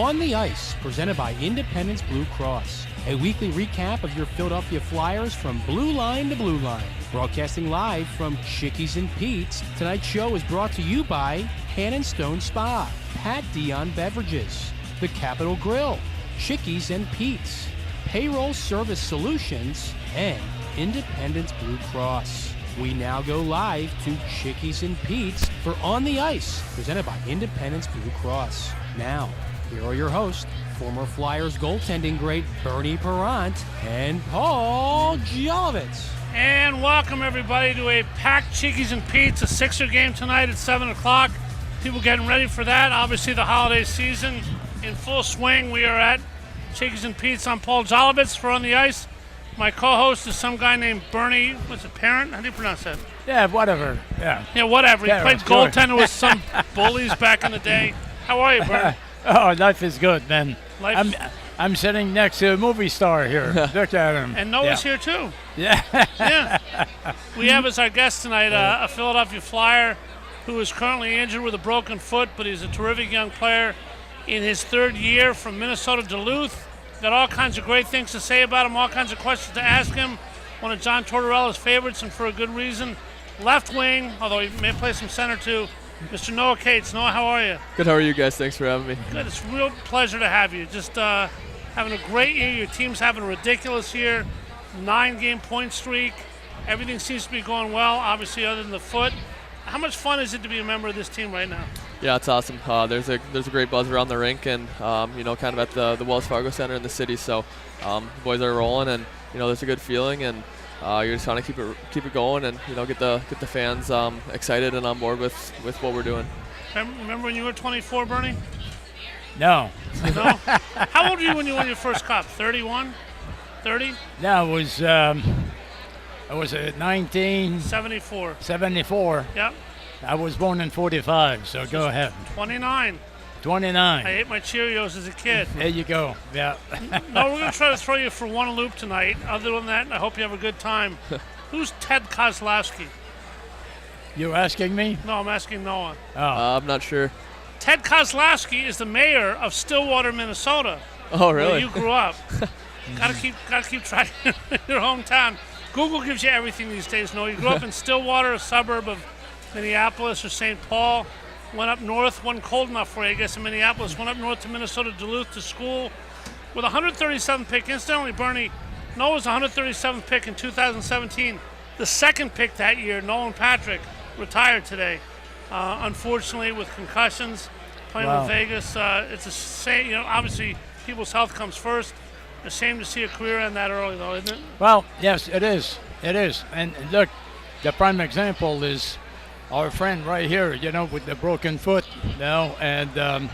On the Ice, presented by Independence Blue Cross. A weekly recap of your Philadelphia Flyers from blue line to blue line. Broadcasting live from Chickies and Pete's, tonight's show is brought to you by Hand & Stone Spa, Pat Dion Beverages, The Capitol Grill, Chickies and Pete's, Payroll Service Solutions, and Independence Blue Cross. We now go live to Chickies and Pete's for On the Ice, presented by Independence Blue Cross. Now, here are your hosts, former Flyers goaltending great Bernie Parent and Paul Jolovitz. And welcome everybody to a packed Chickies and Pete's, a Sixer game tonight at 7 o'clock. People getting ready for that. Obviously the holiday season in full swing. We are at Chickies and Pete's. I'm Paul Jolovitz for On the Ice. My co-host is some guy named Bernie, what's it, Parent? How do you pronounce that? Yeah, whatever. Yeah, whatever. He played goaltender sure. with some bullies back in the day. How are you, Bernie? Oh, life is good, man. I'm sitting next to a movie star here. Look at him. And Noah's here too. Yeah. We have as our guest tonight a Philadelphia Flyer who is currently injured with a broken foot, but he's a terrific young player in his third year from Minnesota Duluth. Got all kinds of great things to say about him, all kinds of questions to ask him. One of John Tortorella's favorites, and for a good reason. Left wing, although he may play some center too, Mr. Noah Cates. Noah, how are you? Good, how are you guys? Thanks for having me. Good, it's a real pleasure to have you. Just having a great year. Your team's having a ridiculous year. 9-game point streak. Everything seems to be going well, obviously other than the foot. How much fun is it to be a member of this team right now? Yeah, it's awesome. There's a great buzz around the rink, and kind of at the Wells Fargo Center in the city. So the boys are rolling, and there's a good feeling, and you're just trying to keep it going, and get the fans excited and on board with what we're doing. Remember when you were 24, Bernie? No. No? How old were you when you won your first cup? 31? 30? No, I was 74. 74. Yep. I was born in 45, so go ahead. 29. 29. I ate my Cheerios as a kid. There you go. Yeah. No, we're going to try to throw you for one loop tonight. Other than that, I hope you have a good time. Who's Ted Kozlowski? You asking me? No, I'm asking Noah. Oh. I'm not sure. Ted Kozlowski is the mayor of Stillwater, Minnesota. Oh, really? Where you grew up. Gotta keep track of your hometown. Google gives you everything these days. No, you grew up in Stillwater, a suburb of Minneapolis or St. Paul. Went up north, wasn't cold enough for you, I guess, in Minneapolis. Went up north to Minnesota Duluth to school with a 137th pick. Incidentally, Bernie, Noah's 137th pick in 2017. The second pick that year, Nolan Patrick, retired today. Unfortunately, with concussions, playing with Vegas. It's a shame, obviously people's health comes first. A shame to see a career end that early, though, isn't it? Well, yes, it is. It is. And look, the prime example is our friend right here, with the broken foot, and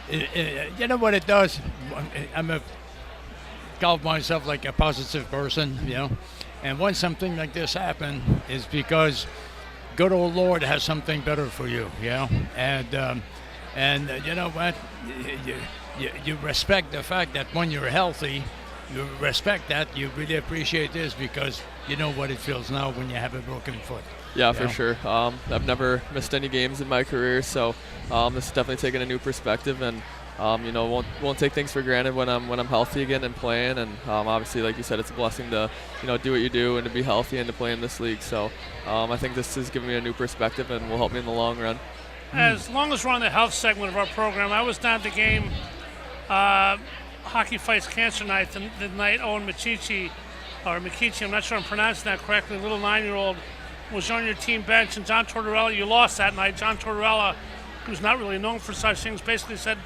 you know what it does? Call myself like a positive person, and when something like this happens, is because good old Lord has something better for you, and you know what? You respect the fact that when you're healthy, you respect that. You really appreciate this because you know what it feels now when you have a broken foot. Yeah, for sure. I've never missed any games in my career, so this is definitely taking a new perspective, and won't take things for granted when I'm healthy again and playing. And obviously, like you said, it's a blessing to do what you do and to be healthy and to play in this league. So I think this is giving me a new perspective and will help me in the long run. As long as we're on the health segment of our program, I was down at the game. Hockey Fights Cancer Night, the night Owen Mikichi, I'm not sure I'm pronouncing that correctly, little 9-year-old, was on your team bench, and John Tortorella, you lost that night. John Tortorella, who's not really known for such things, basically said,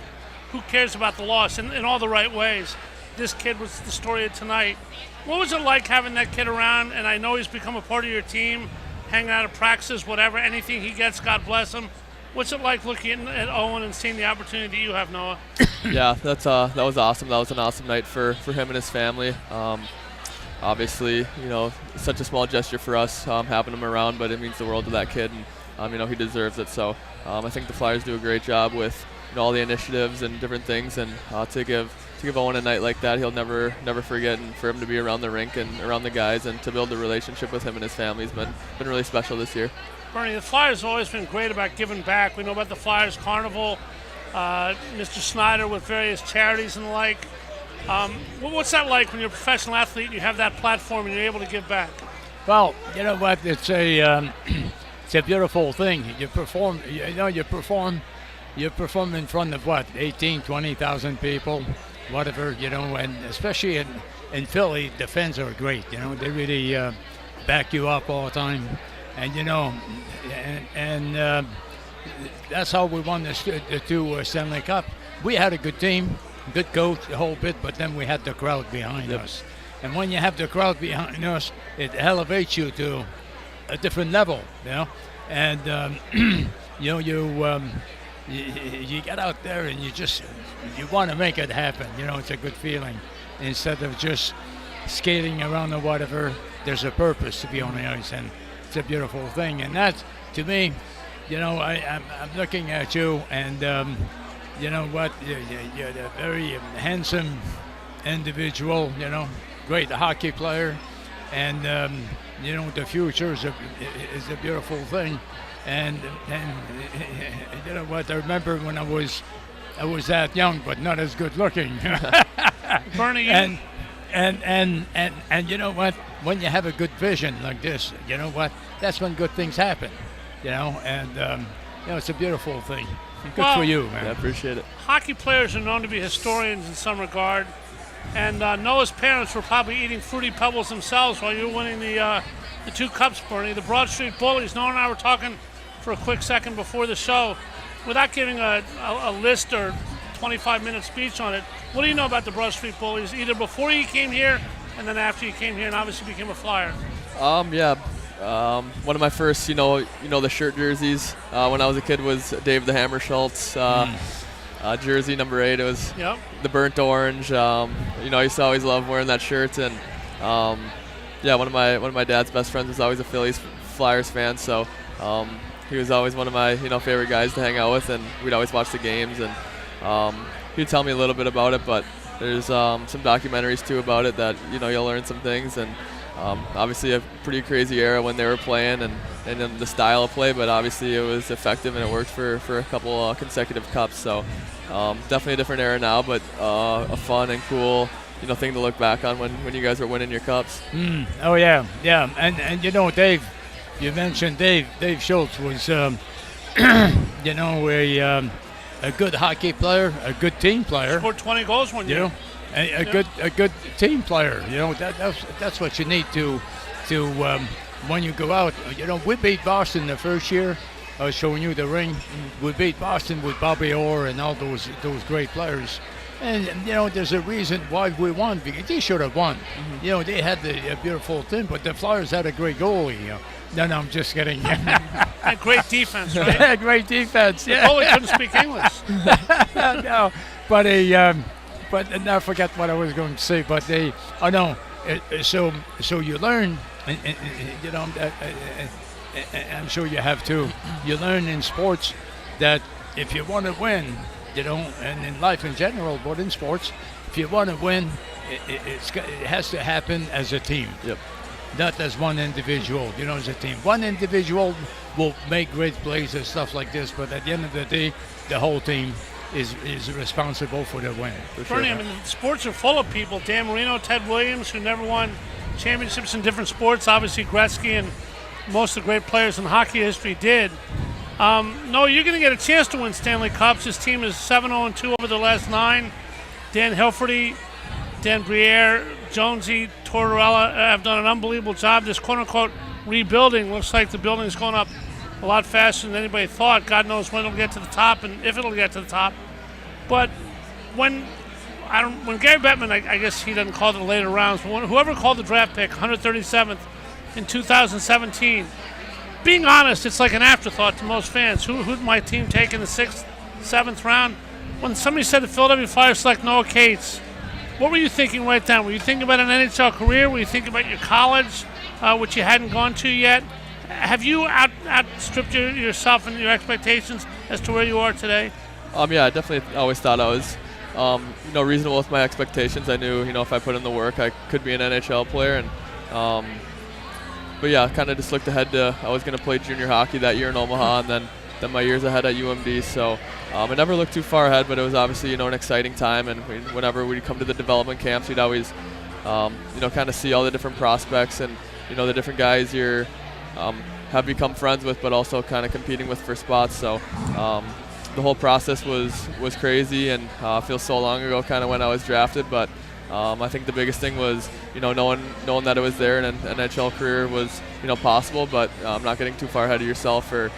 who cares about the loss, in all the right ways. This kid was the story of tonight. What was it like having that kid around? And I know he's become a part of your team, hanging out at practices, whatever, anything he gets, God bless him. What's it like looking at Owen and seeing the opportunity that you have, Noah? Yeah, that was awesome. That was an awesome night for him and his family. Obviously, such a small gesture for us having him around, but it means the world to that kid, and he deserves it. So I think the Flyers do a great job with all the initiatives and different things, and to give Owen a night like that, he'll never forget. And for him to be around the rink and around the guys and to build a relationship with him and his family has been really special this year. Bernie, the Flyers have always been great about giving back. We know about the Flyers Carnival. Mr. Snyder with various charities and the like. What's that like when you're a professional athlete and you have that platform and you're able to give back? Well, you know what? It's a it's a beautiful thing. You perform. You perform in front of what, 18, 20,000 people, whatever. And especially in Philly, the fans are great. They really back you up all the time, and that's how we won the two Stanley Cup. We had a good team, good coach, the whole bit, but then we had the crowd behind us. And when you have the crowd behind us, it elevates you to a different level, And you get out there and you want to make it happen. It's a good feeling. Instead of just skating around or whatever, there's a purpose to be on the ice, and it's a beautiful thing. And that, to me, I'm looking at you, and you know what? You're a very handsome individual. Great hockey player, and the future is a beautiful thing. And you know what? I remember when I was that young, but not as good looking. Bernie, and you know what? When you have a good vision like this, you know what? That's when good things happen. And it's a beautiful thing. Good for you, man. I appreciate it. Hockey players are known to be historians in some regard, and Noah's parents were probably eating Fruity Pebbles themselves while you were winning the 2 cups, Bernie. The Broad Street Bullies. Noah and I were talking for a quick second before the show, without giving a list or 25-minute speech on it. What do you know about the Broad Street Bullies, either before you came here and then after you came here and obviously became a Flyer? One of my first, the shirt jerseys when I was a kid was Dave the Hammer Schultz jersey, number 8. It was the burnt orange. I used to always love wearing that shirt, and one of my dad's best friends was always a Phillies Flyers fan, so he was always one of my favorite guys to hang out with, and we'd always watch the games, and he'd tell me a little bit about it, but there's some documentaries too about it that you'll learn some things, and obviously a pretty crazy era when they were playing and then the style of play, but obviously it was effective and it worked for a couple consecutive cups, so definitely a different era now, but a fun and cool thing to look back on when you guys were winning your cups. Oh yeah, and Dave, you mentioned Dave Schultz was a good hockey player, a good team player. Scored 20 goals one year. A good team player. That's what you need to when you go out. We beat Boston the first year. I was showing you the ring. We beat Boston with Bobby Orr and all those great players. And there's a reason why we won, because they should have won. They had a beautiful team, but the Flyers had a great goalie. No, I'm just kidding. And great defense, right? Great defense. Yeah. The goalie couldn't speak English. No, but but I forget what I was going to say. But so you learn, and I'm sure you have too. You learn in sports that if you want to win, and in life in general, but in sports, if you want to win, it has to happen as a team. Yep. Not as one individual, as a team. One individual will make great plays and stuff like this, but at the end of the day, the whole team is responsible for the win. Bernie, sports are full of people. Dan Marino, Ted Williams, who never won championships in different sports. Obviously, Gretzky and most of the great players in hockey history did. No, you're going to get a chance to win Stanley Cups. His team is 7-0-2 over the last 9. Dan Hilferty, Dan Briere, Jonesy, Tortorella have done an unbelievable job. This quote-unquote rebuilding looks like the building's going up a lot faster than anybody thought. God knows when it'll get to the top and if it'll get to the top. But when Gary Bettman, I guess he doesn't call it the later rounds, but whoever called the draft pick, 137th in 2017, being honest, it's like an afterthought to most fans. Who'd my team take in the 6th, 7th round? When somebody said the Philadelphia Flyers select Noah Cates, what were you thinking right then? Were you thinking about an NHL career? Were you thinking about your college, which you hadn't gone to yet? Have you outstripped yourself and your expectations as to where you are today? Yeah, I definitely always thought I was, reasonable with my expectations. I knew, if I put in the work, I could be an NHL player. And, but yeah, kind of just looked ahead to, I was going to play junior hockey that year in Omaha, and then my years ahead at UMD. So I never looked too far ahead, but it was obviously, an exciting time. And whenever we'd come to the development camps, we'd always, kind of see all the different prospects and, the different guys you're have become friends with, but also kind of competing with for spots. So the whole process was crazy, and feels so long ago kind of when I was drafted. But I think the biggest thing was, knowing that it was there and an NHL career was, possible, but not getting too far ahead of yourself or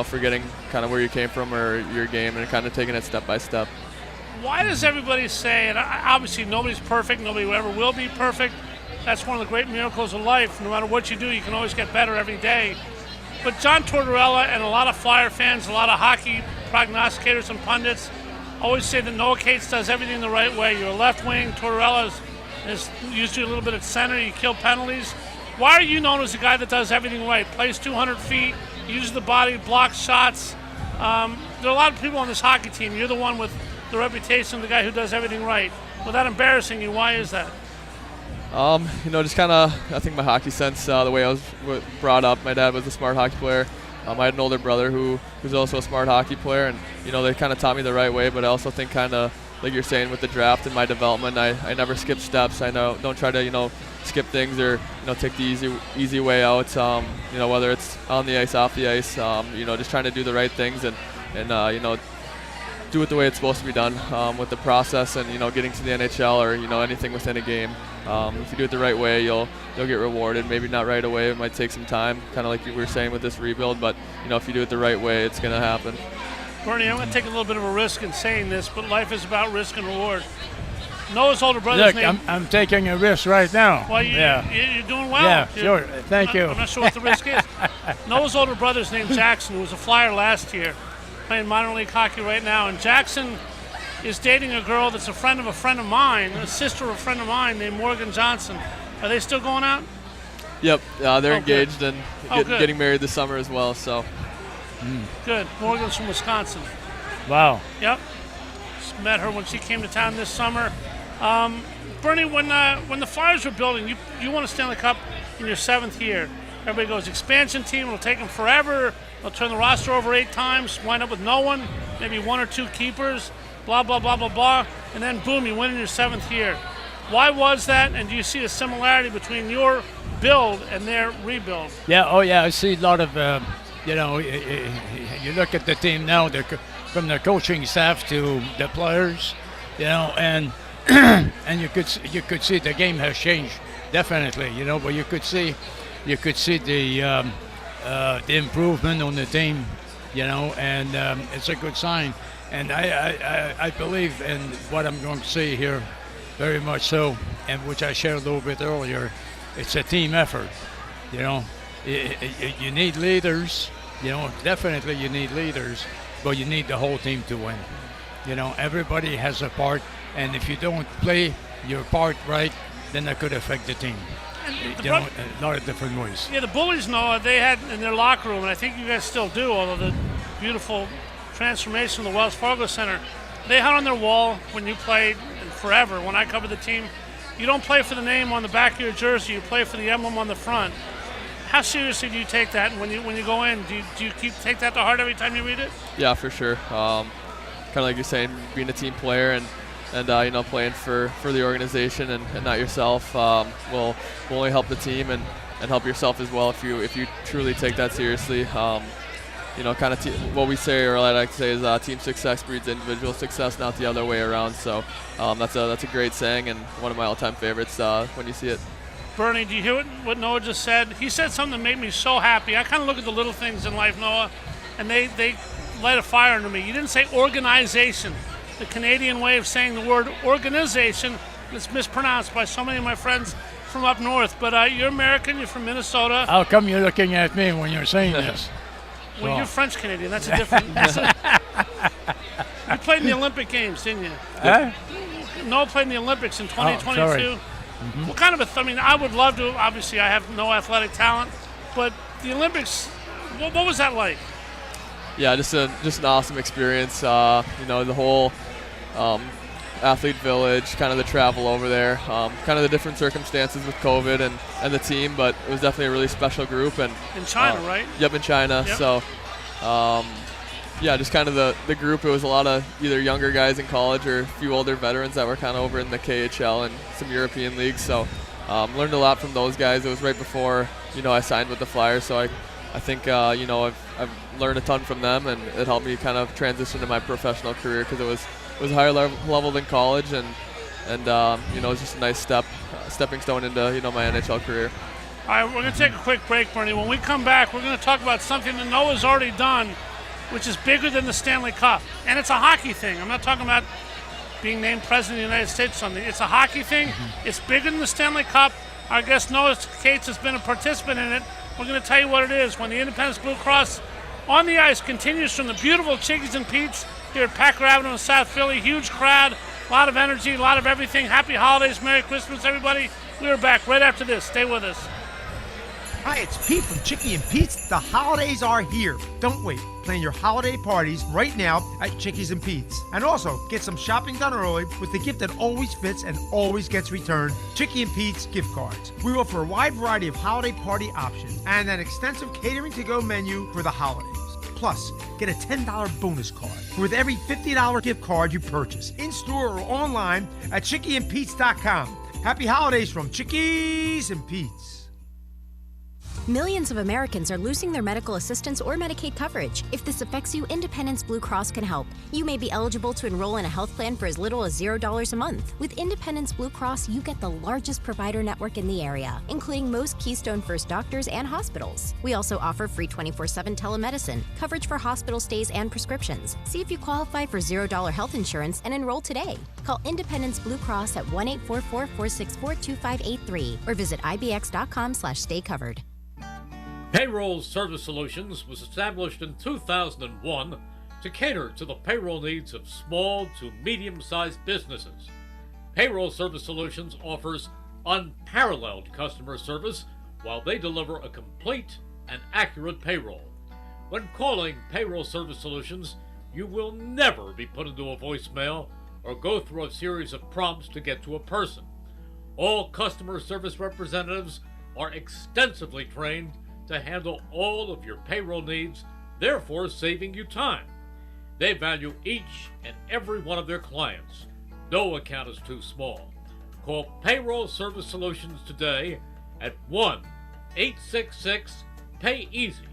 forgetting kind of where you came from or your game and kind of taking it step by step. Why does everybody say, and obviously nobody's perfect, nobody ever will be perfect. That's one of the great miracles of life. No matter what you do, you can always get better every day. But John Tortorella and a lot of Flyer fans, a lot of hockey prognosticators and pundits always say that Noah Cates does everything the right way. You're a left wing, Tortorella is usually a little bit at center, you kill penalties. Why are you known as the guy that does everything right? Plays 200 feet, uses the body, blocks shots. There are a lot of people on this hockey team. You're the one with the reputation of the guy who does everything right. Without embarrassing you, why is that? Just kind of, I think my hockey sense, the way I was brought up. My dad was a smart hockey player. I had an older brother who's also a smart hockey player, and they kind of taught me the right way. But I also think, kind of like you're saying with the draft and my development, I never skip steps. I don't try to skip things or take the easy way out. Whether it's on the ice, off the ice. Just trying to do the right things and do it the way it's supposed to be done with the process and getting to the NHL or anything within a game. If you do it the right way, you'll get rewarded. Maybe not right away. It might take some time, kind of like you were saying with this rebuild. But if you do it the right way, it's going to happen. Bernie, I'm going to take a little bit of a risk in saying this, but life is about risk and reward. Noah's older brother's name. I'm taking a risk right now. Well, you're doing well. Yeah, sure. Thank you. I'm not sure what the risk is. Noah's older brother's named Jackson, who was a Flyer last year, playing minor league hockey right now. And Jackson is dating a girl that's a friend of mine, a sister of a friend of mine named Morgan Johnson. Are they still going out? Yep, they're engaged and getting married this summer as well. So good. Morgan's from Wisconsin. Wow. Yep. Just met her when she came to town this summer. Bernie, when the Flyers were building, you won a Stanley Cup in your 7th year. Everybody goes, expansion team, it'll take them forever. They'll turn the roster over 8 times, wind up with no one, maybe 1 or 2 keepers, blah, blah, blah, blah, blah. And then, boom, you win in your 7th year. Why was that? And do you see a similarity between your build and their rebuild? Yeah, I see a lot of, you look at the team now, from the coaching staff to the players, and and you could see the game has changed, definitely, but you could see the improvement on the team, and it's a good sign. And I believe in what I'm going to see here, very much so, and which I shared a little bit earlier. It's a team effort, You need leaders, definitely you need leaders, but you need the whole team to win. Everybody has a part, and if you don't play your part right, then that could affect the team. A lot of different ways. Yeah, the Bullies, Noah, they had in their locker room, and I think you guys still do, although the beautiful transformation of the Wells Fargo Center, they had on their wall when you played, and forever, when I covered the team, you don't play for the name on the back of your jersey, you play for the emblem on the front. How seriously do you take that? And when you go in, do you take that to heart every time you read it? Yeah, for sure. Kind of like you're saying, being a team player and playing for the organization and not yourself will only help the team and help yourself as well if you truly take that seriously. What we say, or I like to say, is team success breeds individual success, not the other way around. So that's a great saying and one of my all-time favorites when you see it. Bernie, do you hear what Noah just said? He said something that made me so happy. I kind of look at the little things in life, Noah, and they light a fire under me. You didn't say organization. The Canadian way of saying the word organization is mispronounced by so many of my friends from up north. But you're American, you're from Minnesota. How come you're looking at me when you're saying this? Well, you're French Canadian. That's a different. You played in the Olympic Games, didn't you? Huh? Noah played in the Olympics in 2022. Sorry. Mm-hmm. What kind of I would love to. Obviously, I have no athletic talent, but the Olympics. What was that like? Yeah, just an awesome experience. The whole athlete village, kind of the travel over there, kind of the different circumstances with COVID and the team, but it was definitely a really special group. And in China, right? Yep, in China. Yep. So Yeah, just kind of the group. It was a lot of either younger guys in college or a few older veterans that were kind of over in the KHL and some European leagues. So learned a lot from those guys. It was right before, I signed with the Flyers. So I think, I've learned a ton from them, and it helped me kind of transition to my professional career because it was a higher level than college, and it was just a nice stepping stone into, my NHL career. All right, we're going to take a quick break, Bernie. When we come back, we're going to talk about something that Noah's already done, which is bigger than the Stanley Cup. And it's a hockey thing. I'm not talking about being named President of the United States or something. It's a hockey thing. Mm-hmm. It's bigger than the Stanley Cup. Our guest Noah Cates has been a participant in it. We're going to tell you what it is when the Independence Blue Cross on the ice continues from the beautiful Chickies and Pete's here at Packer Avenue in South Philly. Huge crowd, a lot of energy, a lot of everything. Happy holidays, Merry Christmas, everybody. We are back right after this. Stay with us. Hi, it's Pete from Chickie and Pete's. The holidays are here. Don't wait. Plan your holiday parties right now at Chickies and Pete's. And also, get some shopping done early with the gift that always fits and always gets returned, Chickie and Pete's gift cards. We offer a wide variety of holiday party options and an extensive catering to-go menu for the holidays. Plus, get a $10 bonus card with every $50 gift card you purchase, in-store or online at chickieandpete's.com. Happy holidays from Chickies and Pete's. Millions of Americans are losing their medical assistance or Medicaid coverage. If this affects you, Independence Blue Cross can help. You may be eligible to enroll in a health plan for as little as $0 a month. With Independence Blue Cross, you get the largest provider network in the area, including most Keystone First doctors and hospitals. We also offer free 24/7 telemedicine, coverage for hospital stays and prescriptions. See if you qualify for $0 health insurance and enroll today. Call Independence Blue Cross at 1-844-464-2583 or visit ibx.com/staycovered. Payroll Service Solutions was established in 2001 to cater to the payroll needs of small to medium-sized businesses. Payroll Service Solutions offers unparalleled customer service while they deliver a complete and accurate payroll. When calling Payroll Service Solutions, you will never be put into a voicemail or go through a series of prompts to get to a person. All customer service representatives are extensively trained to handle all of your payroll needs, therefore saving you time. They value each and every one of their clients. No account is too small. Call Payroll Service Solutions today at 1-866-PAY-EASY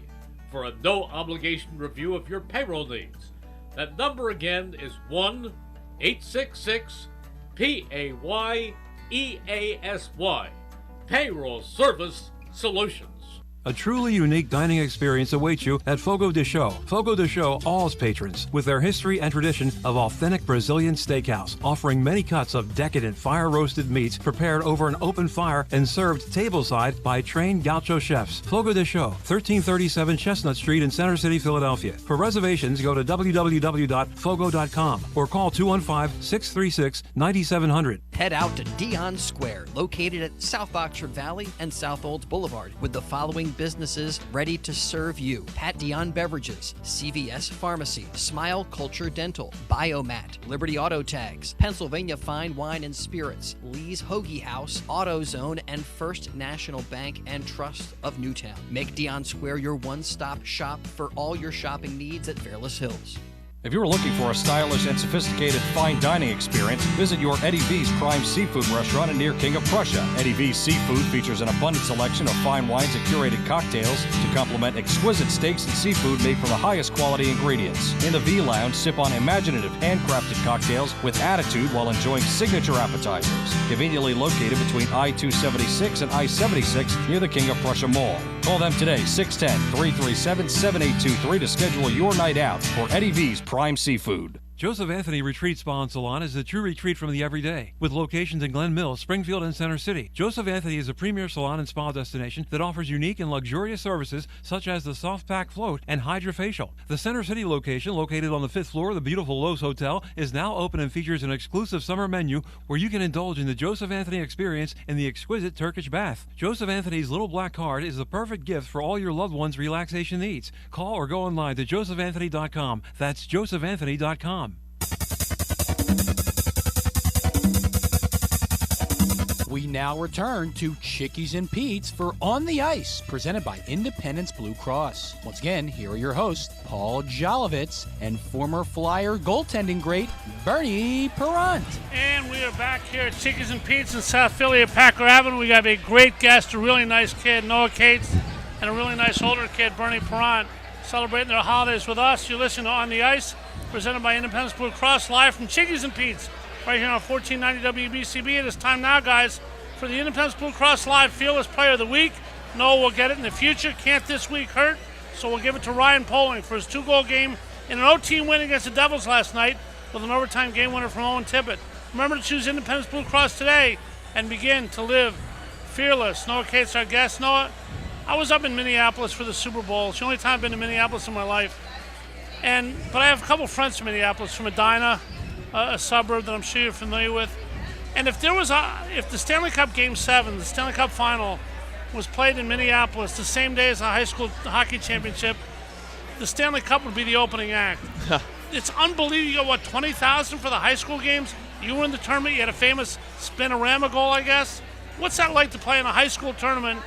for a no-obligation review of your payroll needs. That number again is 1-866-PAY-EASY. Payroll Service Solutions. A truly unique dining experience awaits you at Fogo de Chão. Fogo de Chão awes patrons with their history and tradition of authentic Brazilian steakhouse, offering many cuts of decadent fire-roasted meats prepared over an open fire and served tableside by trained gaucho chefs. Fogo de Chão, 1337 Chestnut Street in Center City, Philadelphia. For reservations, go to www.fogo.com or call 215-636-9700. Head out to Dion Square, located at South Oxford Valley and South Olds Boulevard, with the following businesses ready to serve you: Pat Dion Beverages, CVS Pharmacy, Smile Culture Dental, Biomat, Liberty Auto Tags, Pennsylvania Fine Wine and Spirits, Lee's Hoagie House, AutoZone, and First National Bank and Trust of Newtown. Make Dion Square your one-stop shop for all your shopping needs at Fairless Hills. If you're looking for a stylish and sophisticated fine dining experience, visit your Eddie V's Prime Seafood restaurant near King of Prussia. Eddie V's Seafood features an abundant selection of fine wines and curated cocktails to complement exquisite steaks and seafood made from the highest quality ingredients. In the V Lounge, sip on imaginative handcrafted cocktails with attitude while enjoying signature appetizers. Conveniently located between I-276 and I-76 near the King of Prussia Mall. Call them today, 610-337-7823 to schedule your night out for Eddie V's Prime Seafood. Joseph Anthony Retreat Spa and Salon is the true retreat from the everyday, with locations in Glen Mills, Springfield, and Center City. Joseph Anthony is a premier salon and spa destination that offers unique and luxurious services such as the soft pack float and hydrofacial. The Center City location, located on the 5th floor of the beautiful Lowe's Hotel, is now open and features an exclusive summer menu where you can indulge in the Joseph Anthony experience in the exquisite Turkish bath. Joseph Anthony's little black card is the perfect gift for all your loved ones' relaxation needs. Call or go online to josephanthony.com. That's josephanthony.com. We now return to Chickies and Pete's for On the Ice, presented by Independence Blue Cross. Once again, here are your hosts, Paul Jolovitz and former Flyer goaltending great Bernie Perrant. And we are back here at Chickies and Pete's in South Philly at Packer Avenue. We have a great guest, a really nice kid, Noah Cates, and a really nice older kid, Bernie Perrant, celebrating their holidays with us. You're listening to On the Ice, presented by Independence Blue Cross, live from Chickies and Pete's, right here on 1490 WBCB. It is time now, guys, for the Independence Blue Cross Live Fearless Player of the Week. Noah will get it in the future. Can't this week hurt, so we'll give it to Ryan Poling for his 2-goal game in an OT win against the Devils last night with an overtime game winner from Owen Tippett. Remember to choose Independence Blue Cross today and begin to live fearless. Noah Cates, our guest. Noah, I was up in Minneapolis for the Super Bowl. It's the only time I've been to Minneapolis in my life. But I have a couple friends from Minneapolis, from Edina, a suburb that I'm sure you're familiar with. And if the Stanley Cup Game 7, the Stanley Cup Final, was played in Minneapolis the same day as the high school hockey championship, the Stanley Cup would be the opening act. It's unbelievable. You got, what, 20,000 for the high school games? You were in the tournament. You had a famous spinorama goal, I guess. What's that like to play in a high school tournament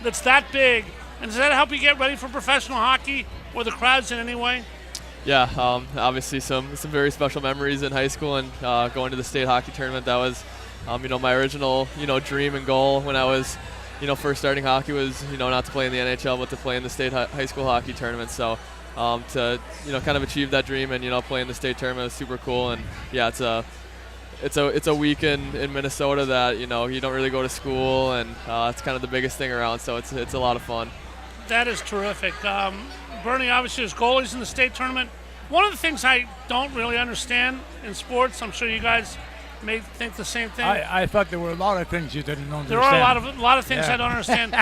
that's that big? And does that help you get ready for professional hockey or the crowds in any way? Yeah, obviously some very special memories in high school, and going to the state hockey tournament. That was, my original, dream and goal when I was, first starting hockey was, not to play in the NHL, but to play in the state high school hockey tournament. So to, kind of achieve that dream and, play in the state tournament was super cool. And yeah, it's a week in Minnesota that, you don't really go to school, and it's kind of the biggest thing around. So it's a lot of fun. That is terrific. Bernie, obviously, there's goalies in the state tournament. One of the things I don't really understand in sports, I'm sure you guys may think the same thing. I thought there were a lot of things you didn't understand. There are a lot of things I don't understand.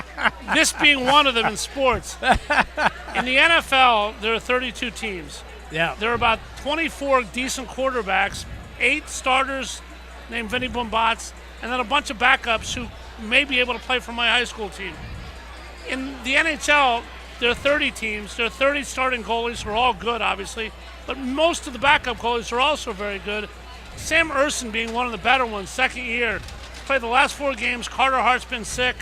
This being one of them in sports. In the NFL, there are 32 teams. Yeah. There are about 24 decent quarterbacks, 8 starters named Vinny Bombats, and then a bunch of backups who may be able to play for my high school team. In the NHL, there are 30 teams. There are 30 starting goalies who are all good, obviously, but most of the backup goalies are also very good. Sam Urson being one of the better ones, second year. Played the last 4 games. Carter Hart's been sick.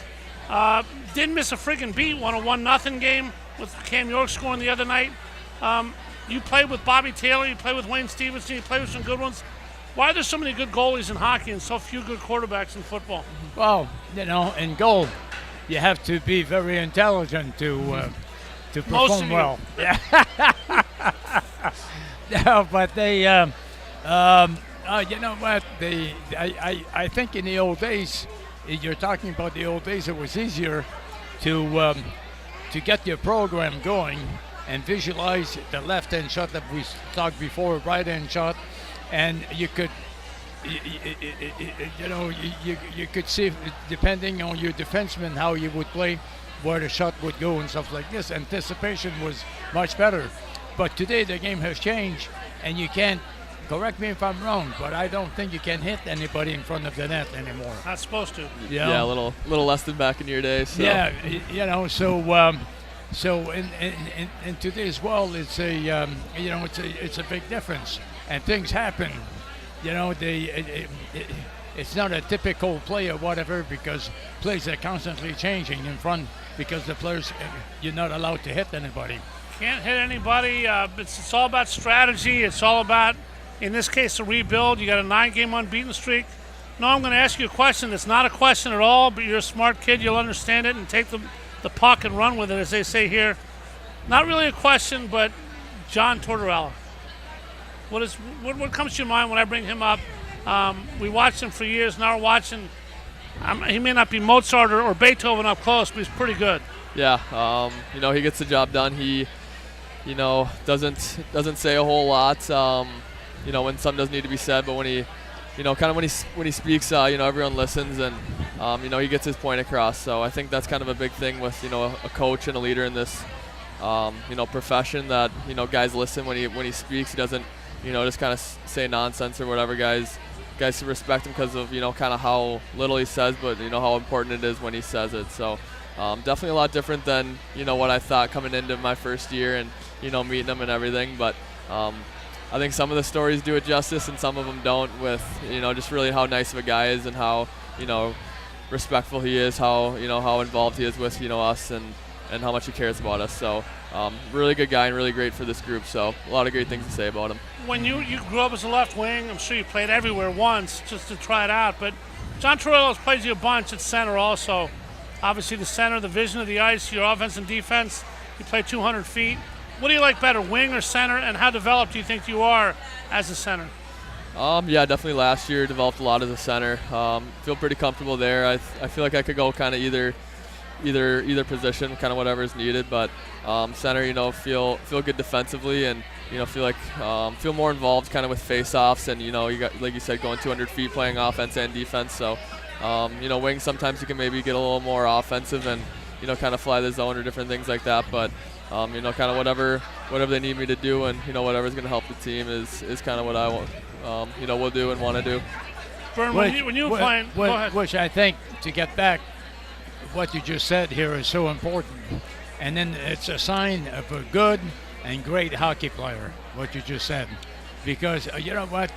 Didn't miss a friggin' beat. Won a 1-0 game with Cam York scoring the other night. You played with Bobby Taylor. You played with Wayne Stevenson. You played with some good ones. Why are there so many good goalies in hockey and so few good quarterbacks in football? Well, in goal, you have to be very intelligent to perform well. Yeah. No, but they, you know what? I think in the old days, you're talking about the old days. It was easier to get your program going and visualize the left-hand shot that we talked before, right-hand shot, and you could. You could see, depending on your defenseman, how you would play, where the shot would go and stuff like this. Anticipation was much better. But today the game has changed, and you can't, correct me if I'm wrong, but I don't think you can hit anybody in front of the net anymore. Not supposed to. Yeah, a little less than back in your day. So. Yeah, so in today's world, it's it's a big difference, and things happen. It's not a typical play or whatever, because plays are constantly changing in front, because the players, you're not allowed to hit anybody. Can't hit anybody. It's all about strategy. It's all about, in this case, a rebuild. You got a 9-game unbeaten streak. No, I'm going to ask you a question that's not a question at all, but you're a smart kid. You'll understand it and take the puck and run with it, as they say here. Not really a question, but John Tortorella. What comes to your mind when I bring him up? We watched him for years. Now we're watching. He may not be Mozart or Beethoven up close, but he's pretty good. Yeah, he gets the job done. He, doesn't say a whole lot. When something doesn't need to be said, but when he, when he speaks, everyone listens, and he gets his point across. So I think that's kind of a big thing with a coach and a leader in this profession, that guys listen when he speaks. He doesn't just kind of say nonsense or whatever. Guys respect him because of kind of how little he says, but how important it is when he says it. So definitely a lot different than what I thought coming into my first year and meeting him and everything. But I think some of the stories do it justice and some of them don't, with just really how nice of a guy is and how respectful he is, how how involved he is with us and how much he cares about us. So really good guy and really great for this group. So a lot of great things to say about him. When you grew up as a left wing, I'm sure you played everywhere once just to try it out. But John Torello's plays you a bunch at center also. Obviously the center, the vision of the ice, your offense and defense. You play 200 feet. What do you like better, wing or center? And how developed do you think you are as a center? Yeah, definitely last year developed a lot as a center. Feel pretty comfortable there. I feel like I could go kind of either position, kind of whatever is needed. But center, feel good defensively and feel more involved kind of with face-offs and you got, like you said, going 200 feet playing offense and defense. So wing sometimes you can maybe get a little more offensive and kind of fly the zone or different things like that. But kind of whatever they need me to do and whatever's going to help the team is kind of what I want. We'll do and want to do. Vern, when you were playing, go ahead. Which I think, to get back, what you just said here is so important. And then it's a sign of a good and great hockey player, what you just said. Because, you know what,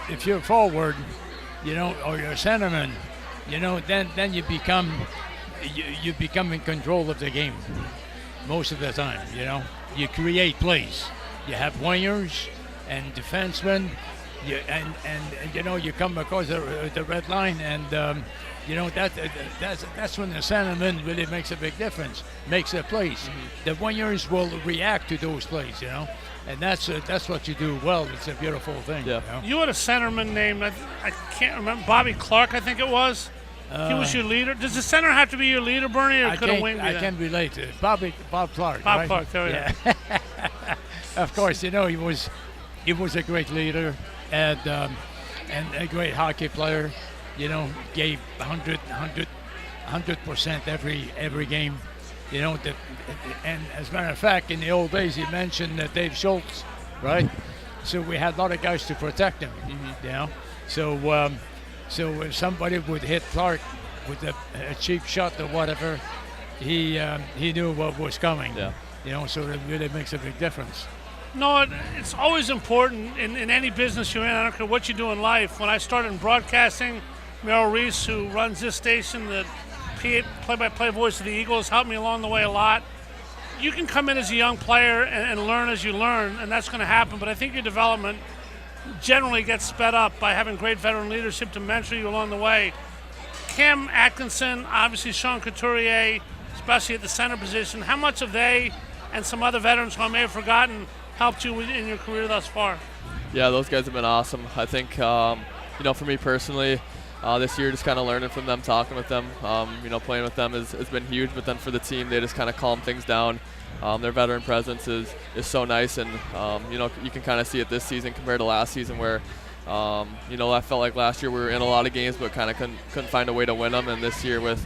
if you're forward, or you're a centerman, then you become in control of the game most of the time, You create plays. You have wingers and defensemen. You come across the red line, and that's when the centerman really makes a big difference, makes a plays. Mm-hmm. The wingers will react to those plays, and that's what you do well. It's a beautiful thing. Yeah. You had a centerman named I can't remember, Bobby Clark, I think it was. He was your leader. Does the center have to be your leader, Bernie, or could a wing be that? I can relate to it. Bob Clark. Bob right? Clark. There we go. Of course, he was a great leader. And a great hockey player, gave 100% every game, and as a matter of fact, in the old days, you mentioned Dave Schultz, right? So we had a lot of guys to protect him, So if somebody would hit Clark with a cheap shot or whatever, he knew what was coming. Yeah. So it really makes a big difference. No, it's always important in any business you're in. I don't care what you do in life. When I started in broadcasting, Merrill Reese, who runs this station, the play-by-play voice of the Eagles, helped me along the way a lot. You can come in as a young player and learn as you learn, and that's going to happen. But I think your development generally gets sped up by having great veteran leadership to mentor you along the way. Cam Atkinson, obviously Sean Couturier, especially at the center position. How much have they and some other veterans who I may have forgotten helped you in your career thus far? Yeah, those guys have been awesome. I think, for me personally, this year just kind of learning from them, talking with them, playing with them has been huge. But then for the team, they just kind of calm things down. Their veteran presence is so nice, and you can kind of see it this season compared to last season where, I felt like last year we were in a lot of games but kind of couldn't find a way to win them, and this year with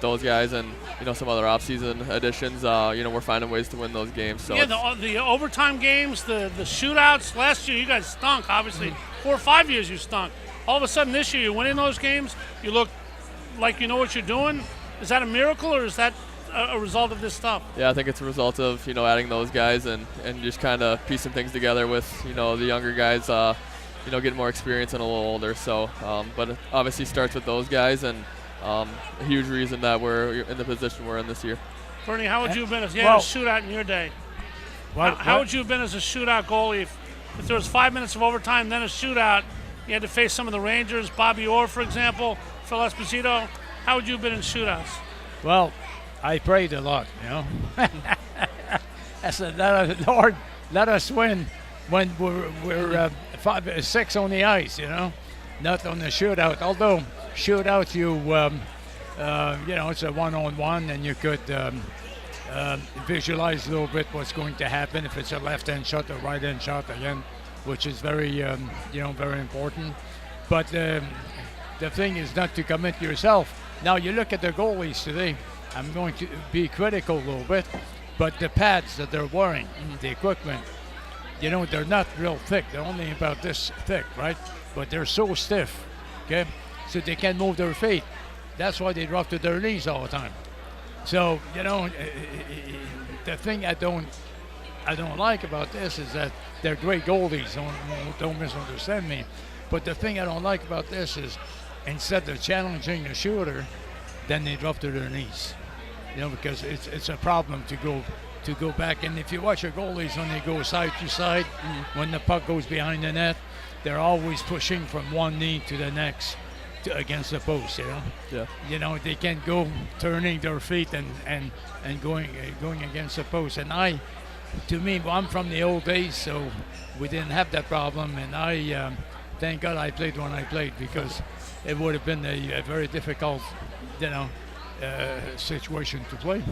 those guys and some other off-season additions, we're finding ways to win those games. So yeah, the overtime games, the shootouts. Last year you guys stunk. Obviously, 4 or 5 years you stunk. All of a sudden this year you're winning those games. You look like you know what you're doing. Is that a miracle, or is that a result of this stuff? Yeah, I think it's a result of adding those guys and just kind of piecing things together with the younger guys. Getting more experience and a little older. So, but it obviously starts with those guys and. A huge reason that we're in the position we're in this year. Bernie, how would you have been if you had a shootout in your day? How would you have been as a shootout goalie if there was 5 minutes of overtime, then a shootout, you had to face some of the Rangers, Bobby Orr, for example, Phil Esposito? How would you have been in shootouts? Well, I prayed a lot, I said, Lord, let us win when we're 5-6 on the ice, not on the shootout. Although shootout, it's a one-on-one, and you could visualize a little bit what's going to happen if it's a left-hand shot or right-hand shot again, which is very, very important. But the thing is not to commit yourself. Now you look at the goalies today. I'm going to be critical a little bit, but the pads that they're wearing, the equipment, they're not real thick. They're only about this thick, right? But they're so stiff, okay? So they can't move their feet. That's why they drop to their knees all the time. So, the thing I don't like about this is that they're great goalies. Don't misunderstand me. But the thing I don't like about this is instead of challenging the shooter, then they drop to their knees. You know, because it's a problem to go back. And if you watch your goalies when they go side to side, when the puck goes behind the net, they're always pushing from one knee to the next against the post. You know. Yeah. You know, they can't go turning their feet and going against the post. And I'm from the old days, so we didn't have that problem. And thank God I played when I played, because it would have been a very difficult, situation to play.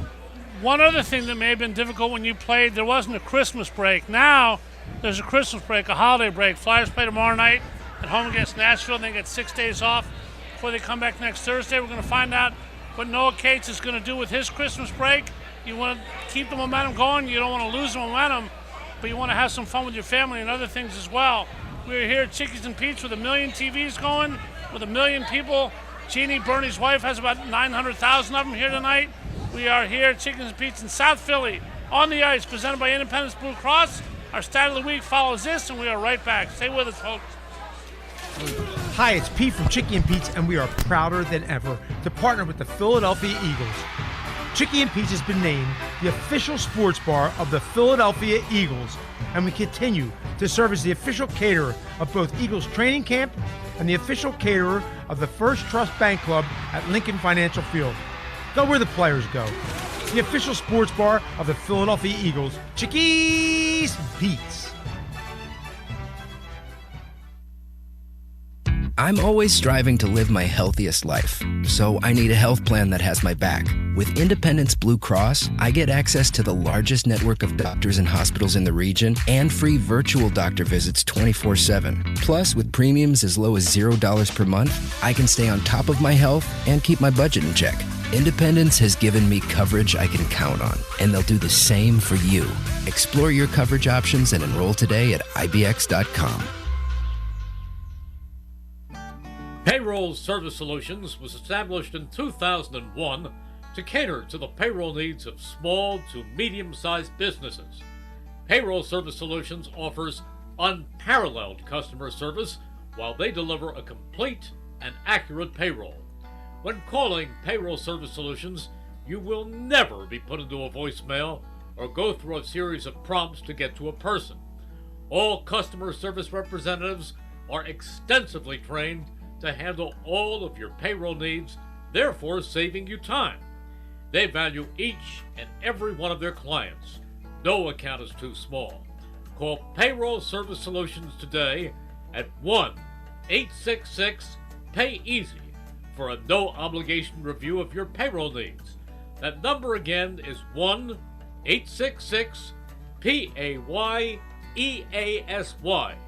One other thing that may have been difficult when you played, there wasn't a Christmas break. Now there's a Christmas break, a holiday break. Flyers play tomorrow night at home against Nashville, and they get 6 days off before they come back next Thursday. We're going to find out what Noah Cates is going to do with his Christmas break. You want to keep the momentum going. You don't want to lose the momentum, but you want to have some fun with your family and other things as well. We're here at Chickies and Pete's with 1 million TVs going, with 1 million people. Jeannie, Bernie's wife, has about 900,000 of them here tonight. We are here at Chickies and Pete's in South Philly, on the ice, presented by Independence Blue Cross. Our stat of the week follows this, and we are right back. Stay with us, folks. Hi, it's Pete from Chickie and Pete's, and we are prouder than ever to partner with the Philadelphia Eagles. Chickie and Pete's has been named the official sports bar of the Philadelphia Eagles, and we continue to serve as the official caterer of both Eagles training camp and the official caterer of the First Trust Bank Club at Lincoln Financial Field. Go where the players go. The official sports bar of the Philadelphia Eagles, Chickies and Pete's. I'm always striving to live my healthiest life, so I need a health plan that has my back. With Independence Blue Cross, I get access to the largest network of doctors and hospitals in the region and free virtual doctor visits 24/7. Plus, with premiums as low as $0 per month, I can stay on top of my health and keep my budget in check. Independence has given me coverage I can count on, and they'll do the same for you. Explore your coverage options and enroll today at ibx.com. Payroll Service Solutions was established in 2001 to cater to the payroll needs of small to medium-sized businesses. Payroll Service Solutions offers unparalleled customer service while they deliver a complete and accurate payroll. When calling Payroll Service Solutions, you will never be put into a voicemail or go through a series of prompts to get to a person. All customer service representatives are extensively trained to handle all of your payroll needs, therefore saving you time. They value each and every one of their clients. No account is too small. Call Payroll Service Solutions today at 1-866-PAY-EASY for a no-obligation review of your payroll needs. That number again is 1-866-PAYEASY.